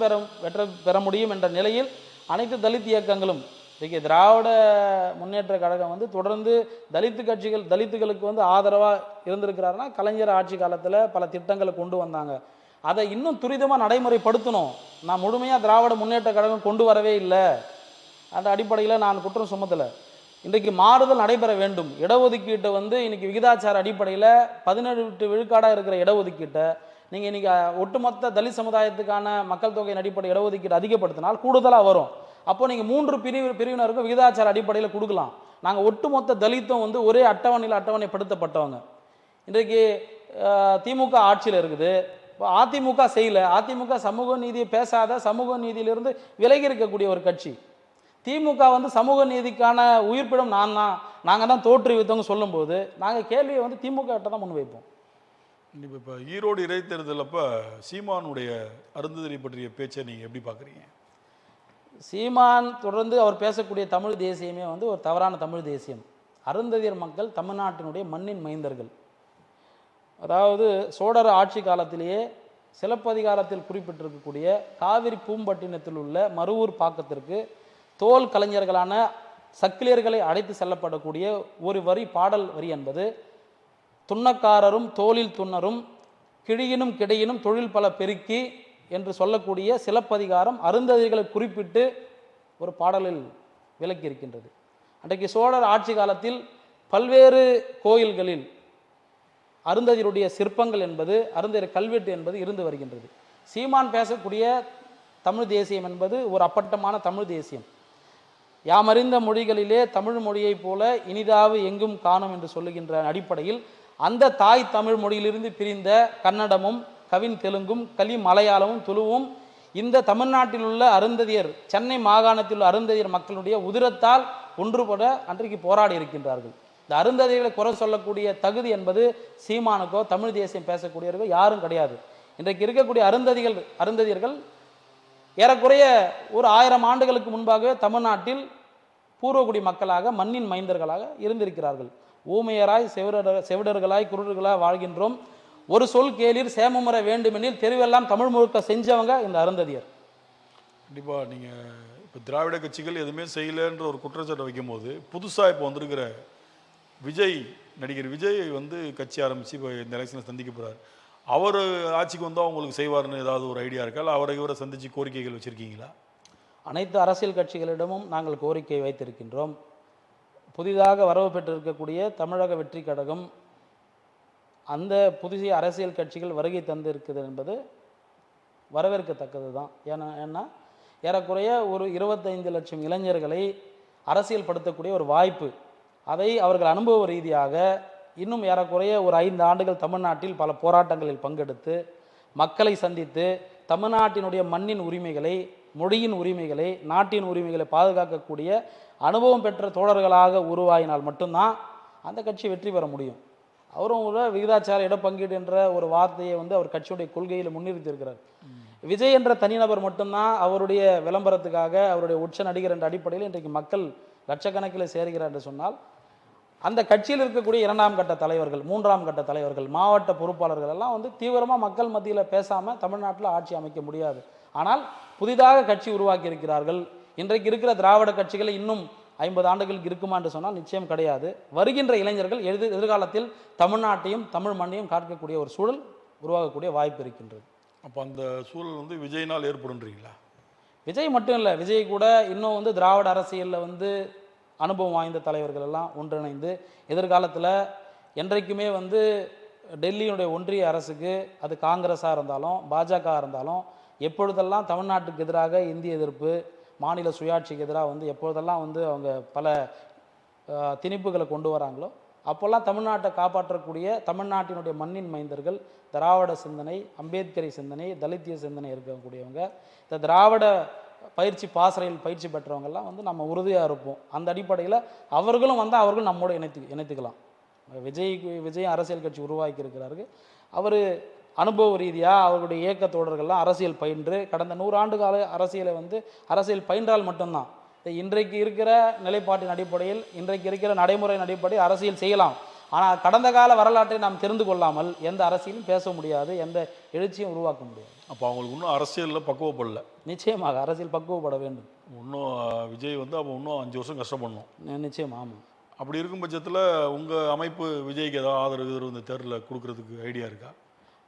பெற முடியும் என்ற நிலையில் அனைத்து தலித் இயக்கங்களும் இன்றைக்கி திராவிட முன்னேற்ற கழகம் வந்து தொடர்ந்து தலித்துகளுக்கு வந்து ஆதரவாக இருந்திருக்கிறாருன்னா, கலைஞர் ஆட்சி காலத்தில் பல திட்டங்களை கொண்டு வந்தாங்க. அதை இன்னும் துரிதமாக நடைமுறைப்படுத்தணும். நான் முழுமையாக திராவிட முன்னேற்ற கழகம் கொண்டு வரவே இல்லை. அந்த அடிப்படையில் நான் குற்றம் சுமத்தலை. இன்றைக்கு மாறுதல் நடைபெற வேண்டும். இடஒதுக்கீட்டை வந்து இன்றைக்கி விகிதாச்சார அடிப்படையில் 17 விழுக்காடாக இருக்கிற இடஒதுக்கீட்டை நீங்கள் இன்றைக்கி ஒட்டுமொத்த தலித் சமுதாயத்துக்கான மக்கள் தொகையின் அடிப்படை இடஒதுக்கீடு அதிகப்படுத்தினால் கூடுதலாக வரும். அப்போ நீங்கள் 3 பிரிவினருக்கும் விகிதாச்சார அடிப்படையில் கொடுக்கலாம். நாங்கள் ஒட்டுமொத்த தலித்தும் வந்து ஒரே அட்டவணைப்படுத்தப்பட்டவங்க. இன்றைக்கு திமுக ஆட்சியில் இருக்குது. இப்போ அதிமுக செய்யலை. அதிமுக சமூக நீதியை பேசாத, சமூக நீதியிலிருந்து விலகி இருக்கக்கூடிய ஒரு கட்சி. திமுக வந்து சமூக நீதிக்கான உயிர்ப்பிடம் நாங்கள் தான் தோற்றுவித்தவங்க சொல்லும்போது நாங்கள் கேள்வியை வந்து திமுக கிட்ட தான் முன்வைப்போம். இப்போ ஈரோடு இடைத்தேர்தல் அப்போ சீமானுடைய அருந்ததி பற்றிய பேச்சை நீங்கள் எப்படி பார்க்குறீங்க? சீமான் தொடர்ந்து அவர் பேசக்கூடிய தமிழ் தேசியமே வந்து ஒரு தவறான தமிழ் தேசியம். அருந்ததியர் மக்கள் தமிழ்நாட்டினுடைய மண்ணின் மைந்தர்கள். அதாவது சோழர் ஆட்சி காலத்திலேயே சிலப்பதிகாரத்தில் குறிப்பிட்டிருக்கக்கூடிய காவிரி பூம்பட்டினத்தில் உள்ள மருவூர் பாக்கத்திற்கு தோல் கலைஞர்களான சக்கிலியர்களை அழைத்து செல்லப்படக்கூடிய ஒரு வரி பாடல் வரி என்பது, துண்ணக்காரரும் தோளில் துண்ணரும் கிழியினும் கிடையினும் தொழில் பல பெருக்கி என்று சொல்லக்கூடிய சிலப்பதிகாரம் அருந்ததிகளை குறிப்பிட்டு ஒரு பாடலில் விளக்கி இருக்கின்றது. அன்றைக்கு சோழர் ஆட்சி காலத்தில் பல்வேறு கோயில்களில் அருந்ததியருடைய சிற்பங்கள் என்பது, அருந்ததியர் கல்வெட்டு என்பது இருந்து வருகின்றது. சீமான் பேசக்கூடிய தமிழ் தேசியம் என்பது ஒரு அப்பட்டமான தமிழ் தேசியம். யாமறிந்த மொழிகளிலே தமிழ் மொழியைப் போல இனிதாவது எங்கும் காணும் என்று சொல்லுகின்ற அடிப்படையில் அந்த தாய் தமிழ் மொழியிலிருந்து பிரிந்த கன்னடமும் கவின் தெலுங்கும் கலி மலையாளமும் துளுவும் இந்த தமிழ்நாட்டில் உள்ள அருந்ததியர், சென்னை மாகாணத்தில் உள்ள அருந்ததியர் மக்களுடைய உதிரத்தால் ஒன்றுபட அன்றைக்கு போராடி இருக்கின்றார்கள். இந்த அருந்ததியர்களை குறை சொல்லக்கூடிய தகுதி என்பது சீமானுக்கோ தமிழ் தேசியம் பேசக்கூடியவர்களோ யாரும் கிடையாது. இன்றைக்கு இருக்கக்கூடிய அருந்ததியர்கள் ஏறக்குறைய ஒரு 1000 ஆண்டுகளுக்கு முன்பாகவே தமிழ்நாட்டில் பூர்வகுடி மக்களாக, மண்ணின் மைந்தர்களாக இருந்திருக்கிறார்கள். ஊமையராய் செவிடர்களாய் குருடர்களாய் வாழ்கின்றோம், ஒரு சொல் கேளீர் சேமமுறை வேண்டுமெனில் தெருவெல்லாம் தமிழ் முழுக்க செஞ்சவங்க இந்த அருந்ததியர். கண்டிப்பாக நீங்கள் இப்போ திராவிட கட்சிகள் எதுவுமே செய்யலைன்ற ஒரு குற்றச்சாட்டை வைக்கும்போது, புதுசாக இப்போ வந்திருக்கிற நடிகர் விஜய் வந்து கட்சி ஆரம்பித்து இப்போ இந்த எலெக்ஷனில் சந்திக்க போகிறார். அவர் ஆட்சிக்கு வந்தால் அவங்களுக்கு செய்வார்னு ஏதாவது ஒரு ஐடியா இருக்கா? இல்லை இவரை சந்தித்து கோரிக்கைகள் வச்சுருக்கீங்களா? அனைத்து அரசியல் கட்சிகளிடமும் நாங்கள் கோரிக்கை வைத்திருக்கின்றோம். புதிதாக வரவு பெற்றிருக்கக்கூடிய தமிழக வெற்றி கழகம், அந்த புதிய அரசியல் கட்சிகள் வருகை தந்திருக்குது என்பது வரவேற்கத்தக்கது தான். ஏன்னா ஏறக்குறைய ஒரு 25 லட்சம் இளைஞர்களை அரசியல் படுத்தக்கூடிய ஒரு வாய்ப்பு, அதை அவர்கள் அனுபவ ரீதியாக இன்னும் ஏறக்குறைய ஒரு 5 ஆண்டுகள் தமிழ்நாட்டில் பல போராட்டங்களில் பங்கெடுத்து மக்களை சந்தித்து தமிழ்நாட்டினுடைய மண்ணின் உரிமைகளை, மொழியின் உரிமைகளை, நாட்டின் உரிமைகளை பாதுகாக்கக்கூடிய அனுபவம் பெற்ற தோழர்களாக உருவாகினால் மட்டும்தான் அந்த கட்சி வெற்றி பெற முடியும். அவரும் ஒரு விகிதாச்சார இடப்பங்கீடு என்ற ஒரு வார்த்தையை அவர் கட்சியுடைய கொள்கையில் முன்னிறுத்தி இருக்கிறார். விஜய் என்ற தனிநபர் மட்டும்தான் அவருடைய விளம்பரத்துக்காக, அவருடைய உச்ச நடிகர் என்ற அடிப்படையில் இன்றைக்கு மக்கள் லட்சக்கணக்கில் சேர்கிறார் என்று சொன்னால், அந்த கட்சியில் இருக்கக்கூடிய 2ஆம் கட்ட தலைவர்கள், 3ஆம் கட்ட தலைவர்கள், மாவட்ட பொறுப்பாளர்கள் எல்லாம் தீவிரமாக மக்கள் மத்தியில் பேசாமல் தமிழ்நாட்டில் ஆட்சி அமைக்க முடியாது. ஆனால் புதிதாக கட்சி உருவாக்கி இருக்கிறார்கள். இன்றைக்கு இருக்கிற திராவிட கட்சிகளை இன்னும் 50 ஆண்டுகளுக்கு இருக்குமா என்று சொன்னால் நிச்சயம் கிடையாது. வருகின்ற இளைஞர்கள் எதிர்காலத்தில் தமிழ்நாட்டையும் தமிழ் மண்ணையும் காக்கக்கூடிய ஒரு சூழல் உருவாகக்கூடிய வாய்ப்பு இருக்கின்றது. அப்போ அந்த சூழல் விஜய்னால் ஏற்படுன்றீங்களா? விஜய் மட்டும் இல்லை, விஜய் கூட இன்னும் திராவிட அரசியலில் அனுபவம் வாய்ந்த தலைவர்கள் எல்லாம் ஒன்றிணைந்து எதிர்காலத்தில் என்றைக்குமே டெல்லியினுடைய ஒன்றிய அரசுக்கு, அது காங்கிரஸாக இருந்தாலும் பாஜக இருந்தாலும், எப்பொழுதெல்லாம் தமிழ்நாட்டுக்கு எதிராக இந்திய எதிர்ப்பு, மாநில சுயாட்சிக்கு எதிராக எப்பொழுதெல்லாம் அவங்க பல திணிப்புகளை கொண்டு வராங்களோ அப்போல்லாம் தமிழ்நாட்டை காப்பாற்றக்கூடிய தமிழ்நாட்டினுடைய மண்ணின் மைந்தர்கள், திராவிட சிந்தனை, அம்பேத்கரி சிந்தனை, தலித்திய சிந்தனை இருக்கக்கூடியவங்க, இந்த திராவிட பயிற்சி பாசறையில் பயிற்சி பெற்றவங்கெல்லாம் நம்ம உறுதியாக இருப்போம். அந்த அடிப்படையில் அவர்களும் அவர்களும் நம்மோடு இணைத்துக்கலாம். விஜய் அரசியல் கட்சி உருவாக்கி இருக்கிறார்கள். அவர் அனுபவ ரீதியாக அவர்களுடைய இயக்க தோழர்கள்லாம் அரசியல் பயின்று கடந்த 100 ஆண்டு கால அரசியலை அரசியல் பயின்றால் மட்டும்தான் இன்றைக்கு இருக்கிற நிலைப்பாட்டின் அடிப்படையில், இன்றைக்கு இருக்கிற நடைமுறையின் அடிப்படையில் அரசியல் செய்யலாம். ஆனால் கடந்த கால வரலாற்றை நாம் தெரிந்து கொள்ளாமல் எந்த அரசியலும் பேச முடியாது, எந்த எழுச்சியும் உருவாக்க முடியாது. அப்போ அவங்களுக்கு இன்னும் அரசியலில் பக்குவப்படல. நிச்சயமாக அரசியல் பக்குவப்பட வேண்டும். இன்னும் விஜய் அப்போ இன்னும் 5 வருஷம் கஷ்டப்படணும். நிச்சயம். ஆமாம். அப்படி இருக்கும் பட்சத்தில் உங்கள் அமைப்பு விஜய்க்கு ஏதாவது ஆதரவு இந்த தேர்தலில் கொடுக்கறதுக்கு ஐடியா இருக்கா?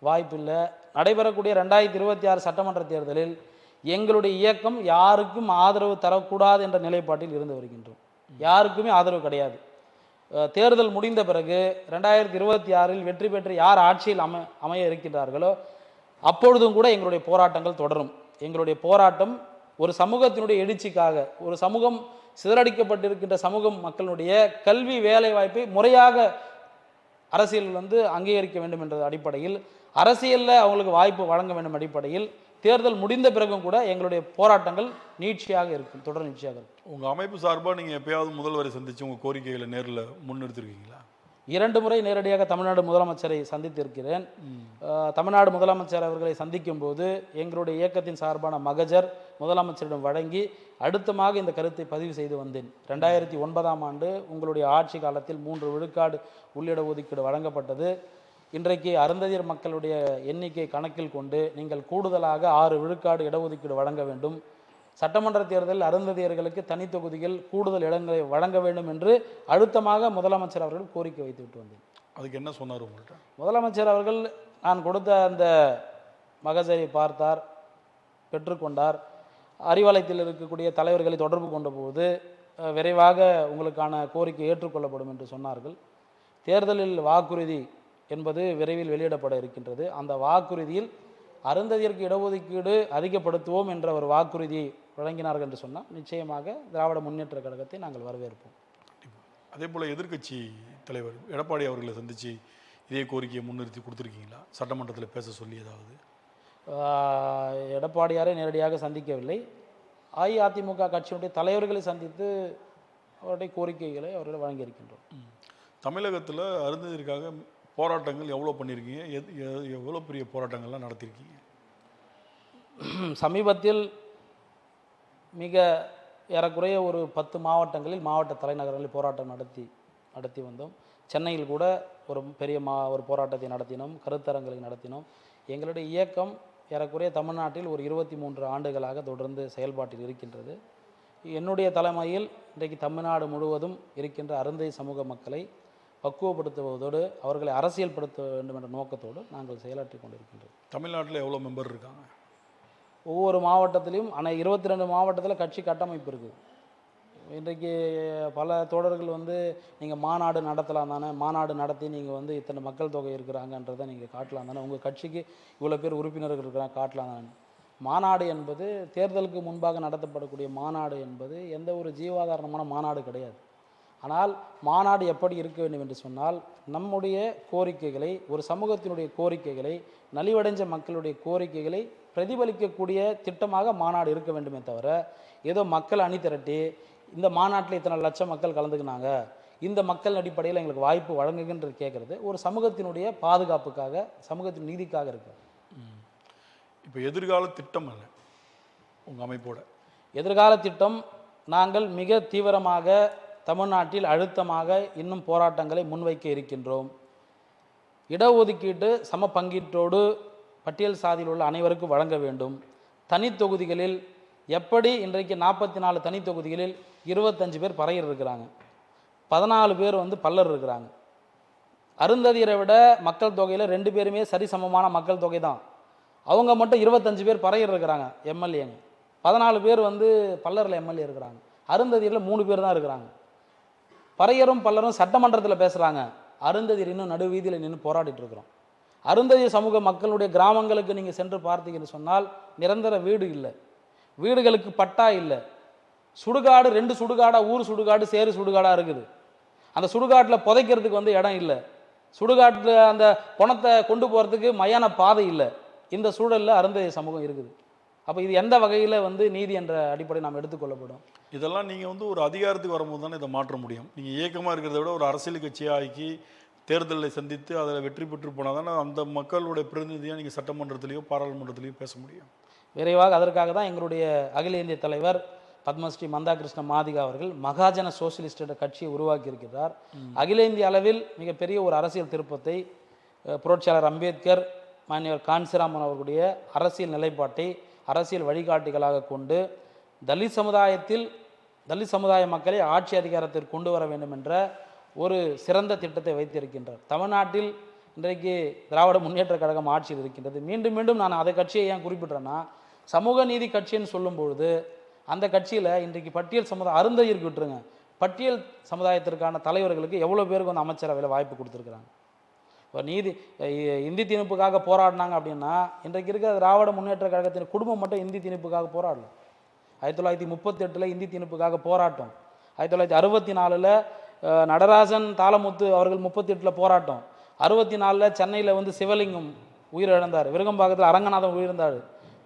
வாய்ப்பில்லை. நடைபெறக்கூடிய 2026 சட்டமன்ற தேர்தலில் எங்களுடைய இயக்கம் யாருக்கும் ஆதரவு தரக்கூடாது என்ற நிலைப்பாட்டில் இருந்து வருகின்றோம். யாருக்குமே ஆதரவு கிடையாது. தேர்தல் முடிந்த பிறகு 2026 வெற்றி பெற்று யார் ஆட்சியில் அமைய இருக்கின்றார்களோ அப்பொழுதும் கூட எங்களுடைய போராட்டங்கள் தொடரும். எங்களுடைய போராட்டம் ஒரு சமூகத்தினுடைய எழுச்சிக்காக, ஒரு சமூகம் சிதறடிக்கப்பட்டிருக்கின்ற சமூகம் மக்களுடைய கல்வி வேலை வாய்ப்பை முறையாக அரசியல் அங்கீகரிக்க வேண்டும் என்ற அடிப்படையில், அரசியலில் அவங்களுக்கு வாய்ப்பு வழங்க வேண்டும் அடிப்படையில் தேர்தல் முடிந்த பிறகும் கூட எங்களுடைய போராட்டங்கள் நீட்சியாக இருக்கும், தொடர் நீட்சியாக இருக்கும். உங்கள் அமைப்பு சார்பாக நீங்கள் எப்பயாவது முதல்வரை சந்தித்து உங்கள் கோரிக்கைகளை நேரில் முன்னெடுத்திருக்கீங்களா? 2 முறை நேரடியாக தமிழ்நாடு முதலமைச்சரை சந்தித்திருக்கிறேன். தமிழ்நாடு முதலமைச்சர் அவர்களை சந்திக்கும் போது எங்களுடைய இயக்கத்தின் சார்பான மகஜர் முதலமைச்சரிடம் வழங்கி அடுத்தமாக இந்த கருத்தை பதிவு செய்து வந்தேன். 2009ஆம் ஆண்டு உங்களுடைய ஆட்சி காலத்தில் 3 விழுக்காடு உள்ளிட ஒதுக்கீடு வழங்கப்பட்டது. இன்றைக்கு அருந்ததியர் மக்களுடைய எண்ணிக்கை கணக்கில் கொண்டு நீங்கள் கூடுதலாக 6 விழுக்காடு இடஒதுக்கீடு வழங்க வேண்டும். சட்டமன்ற தேர்தலில் அருந்ததியர்களுக்கு தனி தொகுதிகள் கூடுதல் இடங்களை வழங்க வேண்டும் என்று அழுத்தமாக முதலமைச்சர் அவர்கள் கோரிக்கை வைத்துவிட்டு வந்தேன். அதுக்கு என்ன சொன்னார் உங்கள்கிட்ட? முதலமைச்சர் அவர்கள் நான் கொடுத்த அந்த மகஜரை பார்த்தார், பெற்றுக்கொண்டார். அறிவாலயத்தில் இருக்கக்கூடிய தலைவர்களை தொடர்பு கொண்ட போது விரைவாக உங்களுக்கான கோரிக்கை ஏற்றுக்கொள்ளப்படும் என்று சொன்னார்கள். தேர்தலில் வாக்குறுதி என்பது விரைவில் வெளியிடப்பட இருக்கின்றது. அந்த வாக்குறுதியில் அருந்ததியருக்கு இடஒதுக்கீடு அதிகப்படுத்துவோம் என்ற ஒரு வாக்குறுதியை வழங்கினார்கள் என்று சொன்னால் நிச்சயமாக திராவிட முன்னேற்ற கழகத்தை நாங்கள் வரவேற்போம். அதே போல் எதிர்க்கட்சி தலைவர் எடப்பாடி அவர்களை சந்தித்து இதே கோரிக்கையை முன்னிறுத்தி கொடுத்துருக்கீங்களா? சட்டமன்றத்தில் பேச சொல்லி ஏதாவது? எடப்பாடியாரை நேரடியாக சந்திக்கவில்லை. அஇஅதிமுக கட்சியினுடைய தலைவர்களை சந்தித்து அவருடைய கோரிக்கைகளை அவர்கள் வழங்கியிருக்கின்றோம். தமிழகத்தில் அருந்ததியருக்காக போராட்டங்கள் எவ்வளோ பண்ணியிருக்கீங்க? எவ்வளோ பெரிய போராட்டங்கள்லாம் நடத்தியிருக்கீங்க? சமீபத்தில் மிக ஏறக்குறைய ஒரு 10 மாவட்டங்களில் மாவட்ட தலைநகரங்களில் போராட்டம் நடத்தி வந்தோம். சென்னையில் கூட ஒரு பெரிய ஒரு போராட்டத்தை நடத்தினோம், கருத்தரங்களை நடத்தினோம். எங்களுடைய இயக்கம் ஏறக்குறைய தமிழ்நாட்டில் ஒரு 23 ஆண்டுகளாக தொடர்ந்து செயல்பாட்டில் இருக்கின்றது. என்னுடைய தலைமையில் இன்றைக்கு தமிழ்நாடு முழுவதும் இருக்கின்ற அருந்ததி சமூக மக்களை பக்குவப்படுத்துவதோடு அவர்களை அரசியல்படுத்த வேண்டும் என்ற நோக்கத்தோடு நாங்கள் செயலாற்றி கொண்டிருக்கின்றோம். தமிழ்நாட்டில் எவ்வளோ மெம்பர் இருக்காங்க? ஒவ்வொரு மாவட்டத்திலையும் ஆனால் 22 மாவட்டத்தில் கட்சி கட்டமைப்பு இருக்குது. இன்றைக்கு பல தோழர்கள் நீங்கள் மாநாடு நடத்தலாம் தானே, மாநாடு நடத்தி நீங்கள் இத்தனை மக்கள் தொகை இருக்கிறாங்கன்றதை நீங்கள் காட்டலாம் தானே, உங்கள் கட்சிக்கு இவ்வளோ பேர் உறுப்பினர்கள் இருக்கிறாங்க காட்டலாம் தானே. மாநாடு என்பது தேர்தலுக்கு முன்பாக நடத்தப்படக்கூடிய மாநாடு என்பது எந்த ஒரு ஜீவாதாரணமான மாநாடு கிடையாது. ஆனால் மாநாடு எப்படி இருக்க வேண்டும் என்று சொன்னால் நம்முடைய கோரிக்கைகளை, ஒரு சமூகத்தினுடைய கோரிக்கைகளை, நலிவடைஞ்ச மக்களுடைய கோரிக்கைகளை பிரதிபலிக்கக்கூடிய திட்டமாக மாநாடு இருக்க வேண்டுமே தவிர ஏதோ மக்கள் அணி திரட்டி இந்த மாநாட்டில் இத்தனை லட்சம் மக்கள் கலந்துக்கினாங்க, இந்த மக்கள் அடிப்படையில் எங்களுக்கு வாய்ப்பு வழங்குகின்றது கேட்குறது ஒரு சமூகத்தினுடைய பாதுகாப்புக்காக, சமூகத்தின் நீதிக்காக இருக்கு. இப்போ எதிர்கால திட்டம் அல்ல உங்கள் அமைப்போட எதிர்கால திட்டம், நாங்கள் மிக தீவிரமாக தமிழ்நாட்டில் அழுத்தமாக இன்னும் போராட்டங்களை முன்வைக்க இருக்கின்றோம். இடஒதுக்கீட்டு சம பங்கீட்டோடு பட்டியல் சாதியில் உள்ள அனைவருக்கும் வழங்க வேண்டும். தனி தொகுதிகளில் எப்படி இன்றைக்கு 44 தனி தொகுதிகளில் 25 பேர் பறையர் இருக்கிறாங்க, 14 பேர் பல்லர் இருக்கிறாங்க. அருந்ததியரை விட மக்கள் தொகையில் 2 பேருமே சரிசமமான மக்கள் தொகை தான். அவங்க மட்டும் 25 பேர் பறையர் இருக்கிறாங்க எம்எல்ஏங்க, 14 பேர் பல்லரில் எம்எல்ஏ இருக்கிறாங்க. அருந்ததியரில் 3 பேர் தான் இருக்கிறாங்க. பறையரும் பல்லரும் சட்டமன்றத்தில் பேசுகிறாங்க, அருந்ததியர் இன்னும் நடுவீதியில் நின்று போராடிட்டு இருக்கிறோம். அருந்ததிய சமூக மக்களுடைய கிராமங்களுக்கு நீங்கள் சென்று பார்த்தீங்கன்னு சொன்னால் நிரந்தர வீடு இல்லை, வீடுகளுக்கு பட்டா இல்லை, சுடுகாடு 2 சுடுகாடாக, ஊர் சுடுகாடு சேறு சுடுகாடாக இருக்குது. அந்த சுடுகாட்டில் புதைக்கிறதுக்கு இடம் இல்லை, சுடுகாட்டில் அந்த பணத்தை கொண்டு போகிறதுக்கு மயான பாதை இல்லை. இந்த சூழலில் அருந்ததிய சமூகம் இருக்குது. அப்போ இது எந்த வகையில் நீதி என்ற அடிப்படை நாம் எடுத்துக்கொள்ளப்படும்? இதெல்லாம் நீங்கள் ஒரு அதிகாரத்துக்கு வரும்போது தானே இதை மாற்ற முடியும். நீங்கள் இயக்கமாக இருக்கிறத விட ஒரு அரசியல் கட்சியாக ஆக்கி தேர்தலை சந்தித்து அதில் வெற்றி பெற்று போனால் தானே அந்த மக்களுடைய பிரதிநிதியாக நீங்கள் சட்டமன்றத்திலையோ பாராளுமன்றத்திலையோ பேச முடியும். விரைவாக அதற்காக தான் எங்களுடைய அகில இந்திய தலைவர் பத்மஸ்ரீ மந்தாகிருஷ்ண மாதிகா அவர்கள் மகாஜன சோசியலிஸ்ட் என்ற கட்சியை உருவாக்கி இருக்கிறார். அகில இந்திய அளவில் மிகப்பெரிய ஒரு அரசியல் திருப்பத்தை புரட்சியாளர் அம்பேத்கர், மாநியர் காஞ்சிராமன் அவர்களுடைய அரசியல் நிலைப்பாட்டை அரசியல் வழிகாட்டிகளாக கொண்டு தலித் சமுதாய மக்களை ஆட்சி அதிகாரத்திற்கு கொண்டு வர வேண்டும் என்ற ஒரு சிறந்த திட்டத்தை வைத்திருக்கின்றார். தமிழ்நாட்டில் இன்றைக்கு திராவிட முன்னேற்ற கழகம் ஆட்சியில் இருக்கின்றது. மீண்டும் மீண்டும் நான் அதை கட்சியை ஏன் குறிப்பிட்றேன்னா, சமூக நீதி கட்சின்னு சொல்லும்பொழுது அந்த கட்சியில் இன்றைக்கு பட்டியல் சமுதாயம் அருந்ததியருக்கு விட்டுருங்க, பட்டியல் சமுதாயத்திற்கான தலைவர்களுக்கு எவ்வளோ பேருக்கு அமைச்சரவையில் வாய்ப்பு கொடுத்துருக்குறாங்க. இப்போ இந்தி திணிப்புக்காக போராடினாங்க அப்படின்னா இன்றைக்கு இருக்கிற திராவிட முன்னேற்ற கழகத்தின் குடும்பம் மட்டும் இந்தி திணிப்புக்காக போராடல. 1938 இந்தி திணிப்புக்காக போராட்டம், 1964 நடராஜன் தாளமுத்து அவர்கள் 38 போராட்டம், 64 சென்னையில் சிவலிங்கம் உயிரிழந்தார், விருகம்பாக்கத்தில் அரங்கநாதன் உயிரிழந்தார்,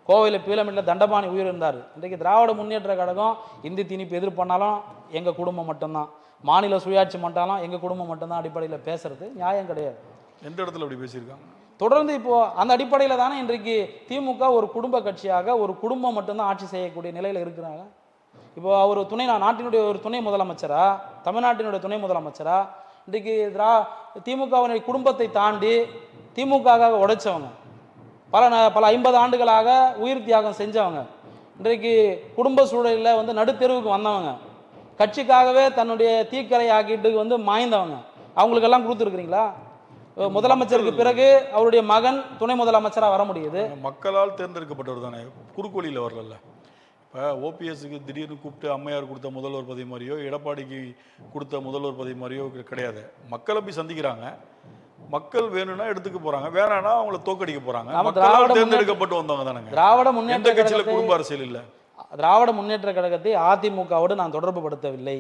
கோவையில் பீலமில்ல தண்டபாணி உயிரிழந்தார். இன்றைக்கு திராவிட முன்னேற்ற கழகம் இந்தி திணிப்பு எதிர்ப்பண்ணாலும் எங்கள் குடும்பம் மட்டும்தான், மாநில சுயாட்சி மட்டும் எங்கள் குடும்பம் மட்டும்தான் அடிப்படையில் பேசுறது நியாயம் கிடையாது. எந்த இடத்துல அப்படி பேசியிருக்காங்க? தொடர்ந்து இப்போது அந்த அடிப்படையில் தானே இன்றைக்கு திமுக ஒரு குடும்ப கட்சியாக, ஒரு குடும்பம் மட்டும்தான் ஆட்சி செய்யக்கூடிய நிலையில் இருக்கிறாங்க. இப்போது அவர் நாட்டினுடைய ஒரு துணை முதலமைச்சரா, தமிழ்நாட்டினுடைய துணை முதலமைச்சரா, இன்றைக்கு திமுகவினுடைய குடும்பத்தை தாண்டி திமுகவாக உடைச்சவங்க, பல 50 ஆண்டுகளாக உயிர் தியாகம் செஞ்சவங்க, இன்றைக்கு குடும்ப சூழலில் வந்து நடுத்தெருவுக்கு வந்தவங்க, கட்சிக்காகவே தன்னுடைய தீக்கரை ஆக்கிட்டு வந்து மாய்ந்தவங்க, அவங்களுக்கெல்லாம் கொடுத்துருக்குறீங்களா? முதலமைச்சருக்கு பிறகு அவருடைய மகன் துணை முதலமைச்சராக வர முடியுது. மக்களால் தேர்ந்தெடுக்கப்பட்டவர் தானே, குறுக்கோளியில் வரல. இப்போ ஓபிஎஸ்க்கு திடீர்னு கூப்பிட்டு அம்மையார் கொடுத்த முதல்வர் பதவி மாதிரியோ, எடப்பாடிக்கு கொடுத்த முதல்வர் பதவி மாதிரியோ கிடையாது. மக்களை போய் சந்திக்கிறாங்க, மக்கள் வேணும்னா எடுத்துக்க போறாங்க, வேணாம்னா அவங்கள தோக்கடிக்க போறாங்க. மக்களால் தேர்ந்தெடுக்கப்பட்டு வந்தவங்க தானங்க. திராவிட எந்த முன்னேற்ற கட்சியில குடும்ப அரசியல் இல்ல. திராவிட முன்னேற்ற கழகத்தை அதிமுகவோடு நான் தொடர்பு படுத்தவில்லை.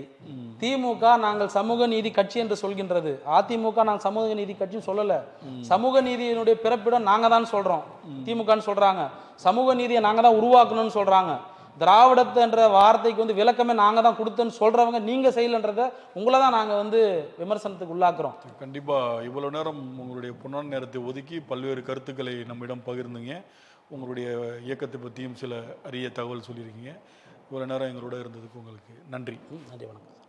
திமுக நாங்கள் சமூக நீதி கட்சி என்று சொல்கின்றது. அதிமுக நாங்கள் சமூக நீதி கட்சின்னு சொல்லல. சமூக நீதியினுடைய பிறப்பிடம் நாங்க தான் சொல்றோம், திமுகன்னு சொல்றாங்க. சமூக நீதியை நாங்க தான் உருவாக்கணும்னு சொல்றாங்க. திராவிடத்தை என்ற வார்த்தைக்கு வந்து விளக்கமே நாங்க தான் கொடுத்தோன்னு சொல்றவங்க நீங்க செய்யலன்றத உங்களை தான் நாங்க வந்து விமர்சனத்துக்கு உள்ளாக்குறோம். கண்டிப்பா இவ்வளவு நேரம் உங்களுடைய பொன்னான நேரத்தை ஒதுக்கி பல்வேறு கருத்துக்களை நம்மிடம் பகிர்ந்தீங்க. உங்களுடைய இயக்கத்தை பற்றியும் சில அரிய தகவல் சொல்லியிருக்கீங்க. இவ்வளவு நேரம் எங்களோட இருந்ததுக்கு உங்களுக்கு நன்றி. நன்றி, வணக்கம்.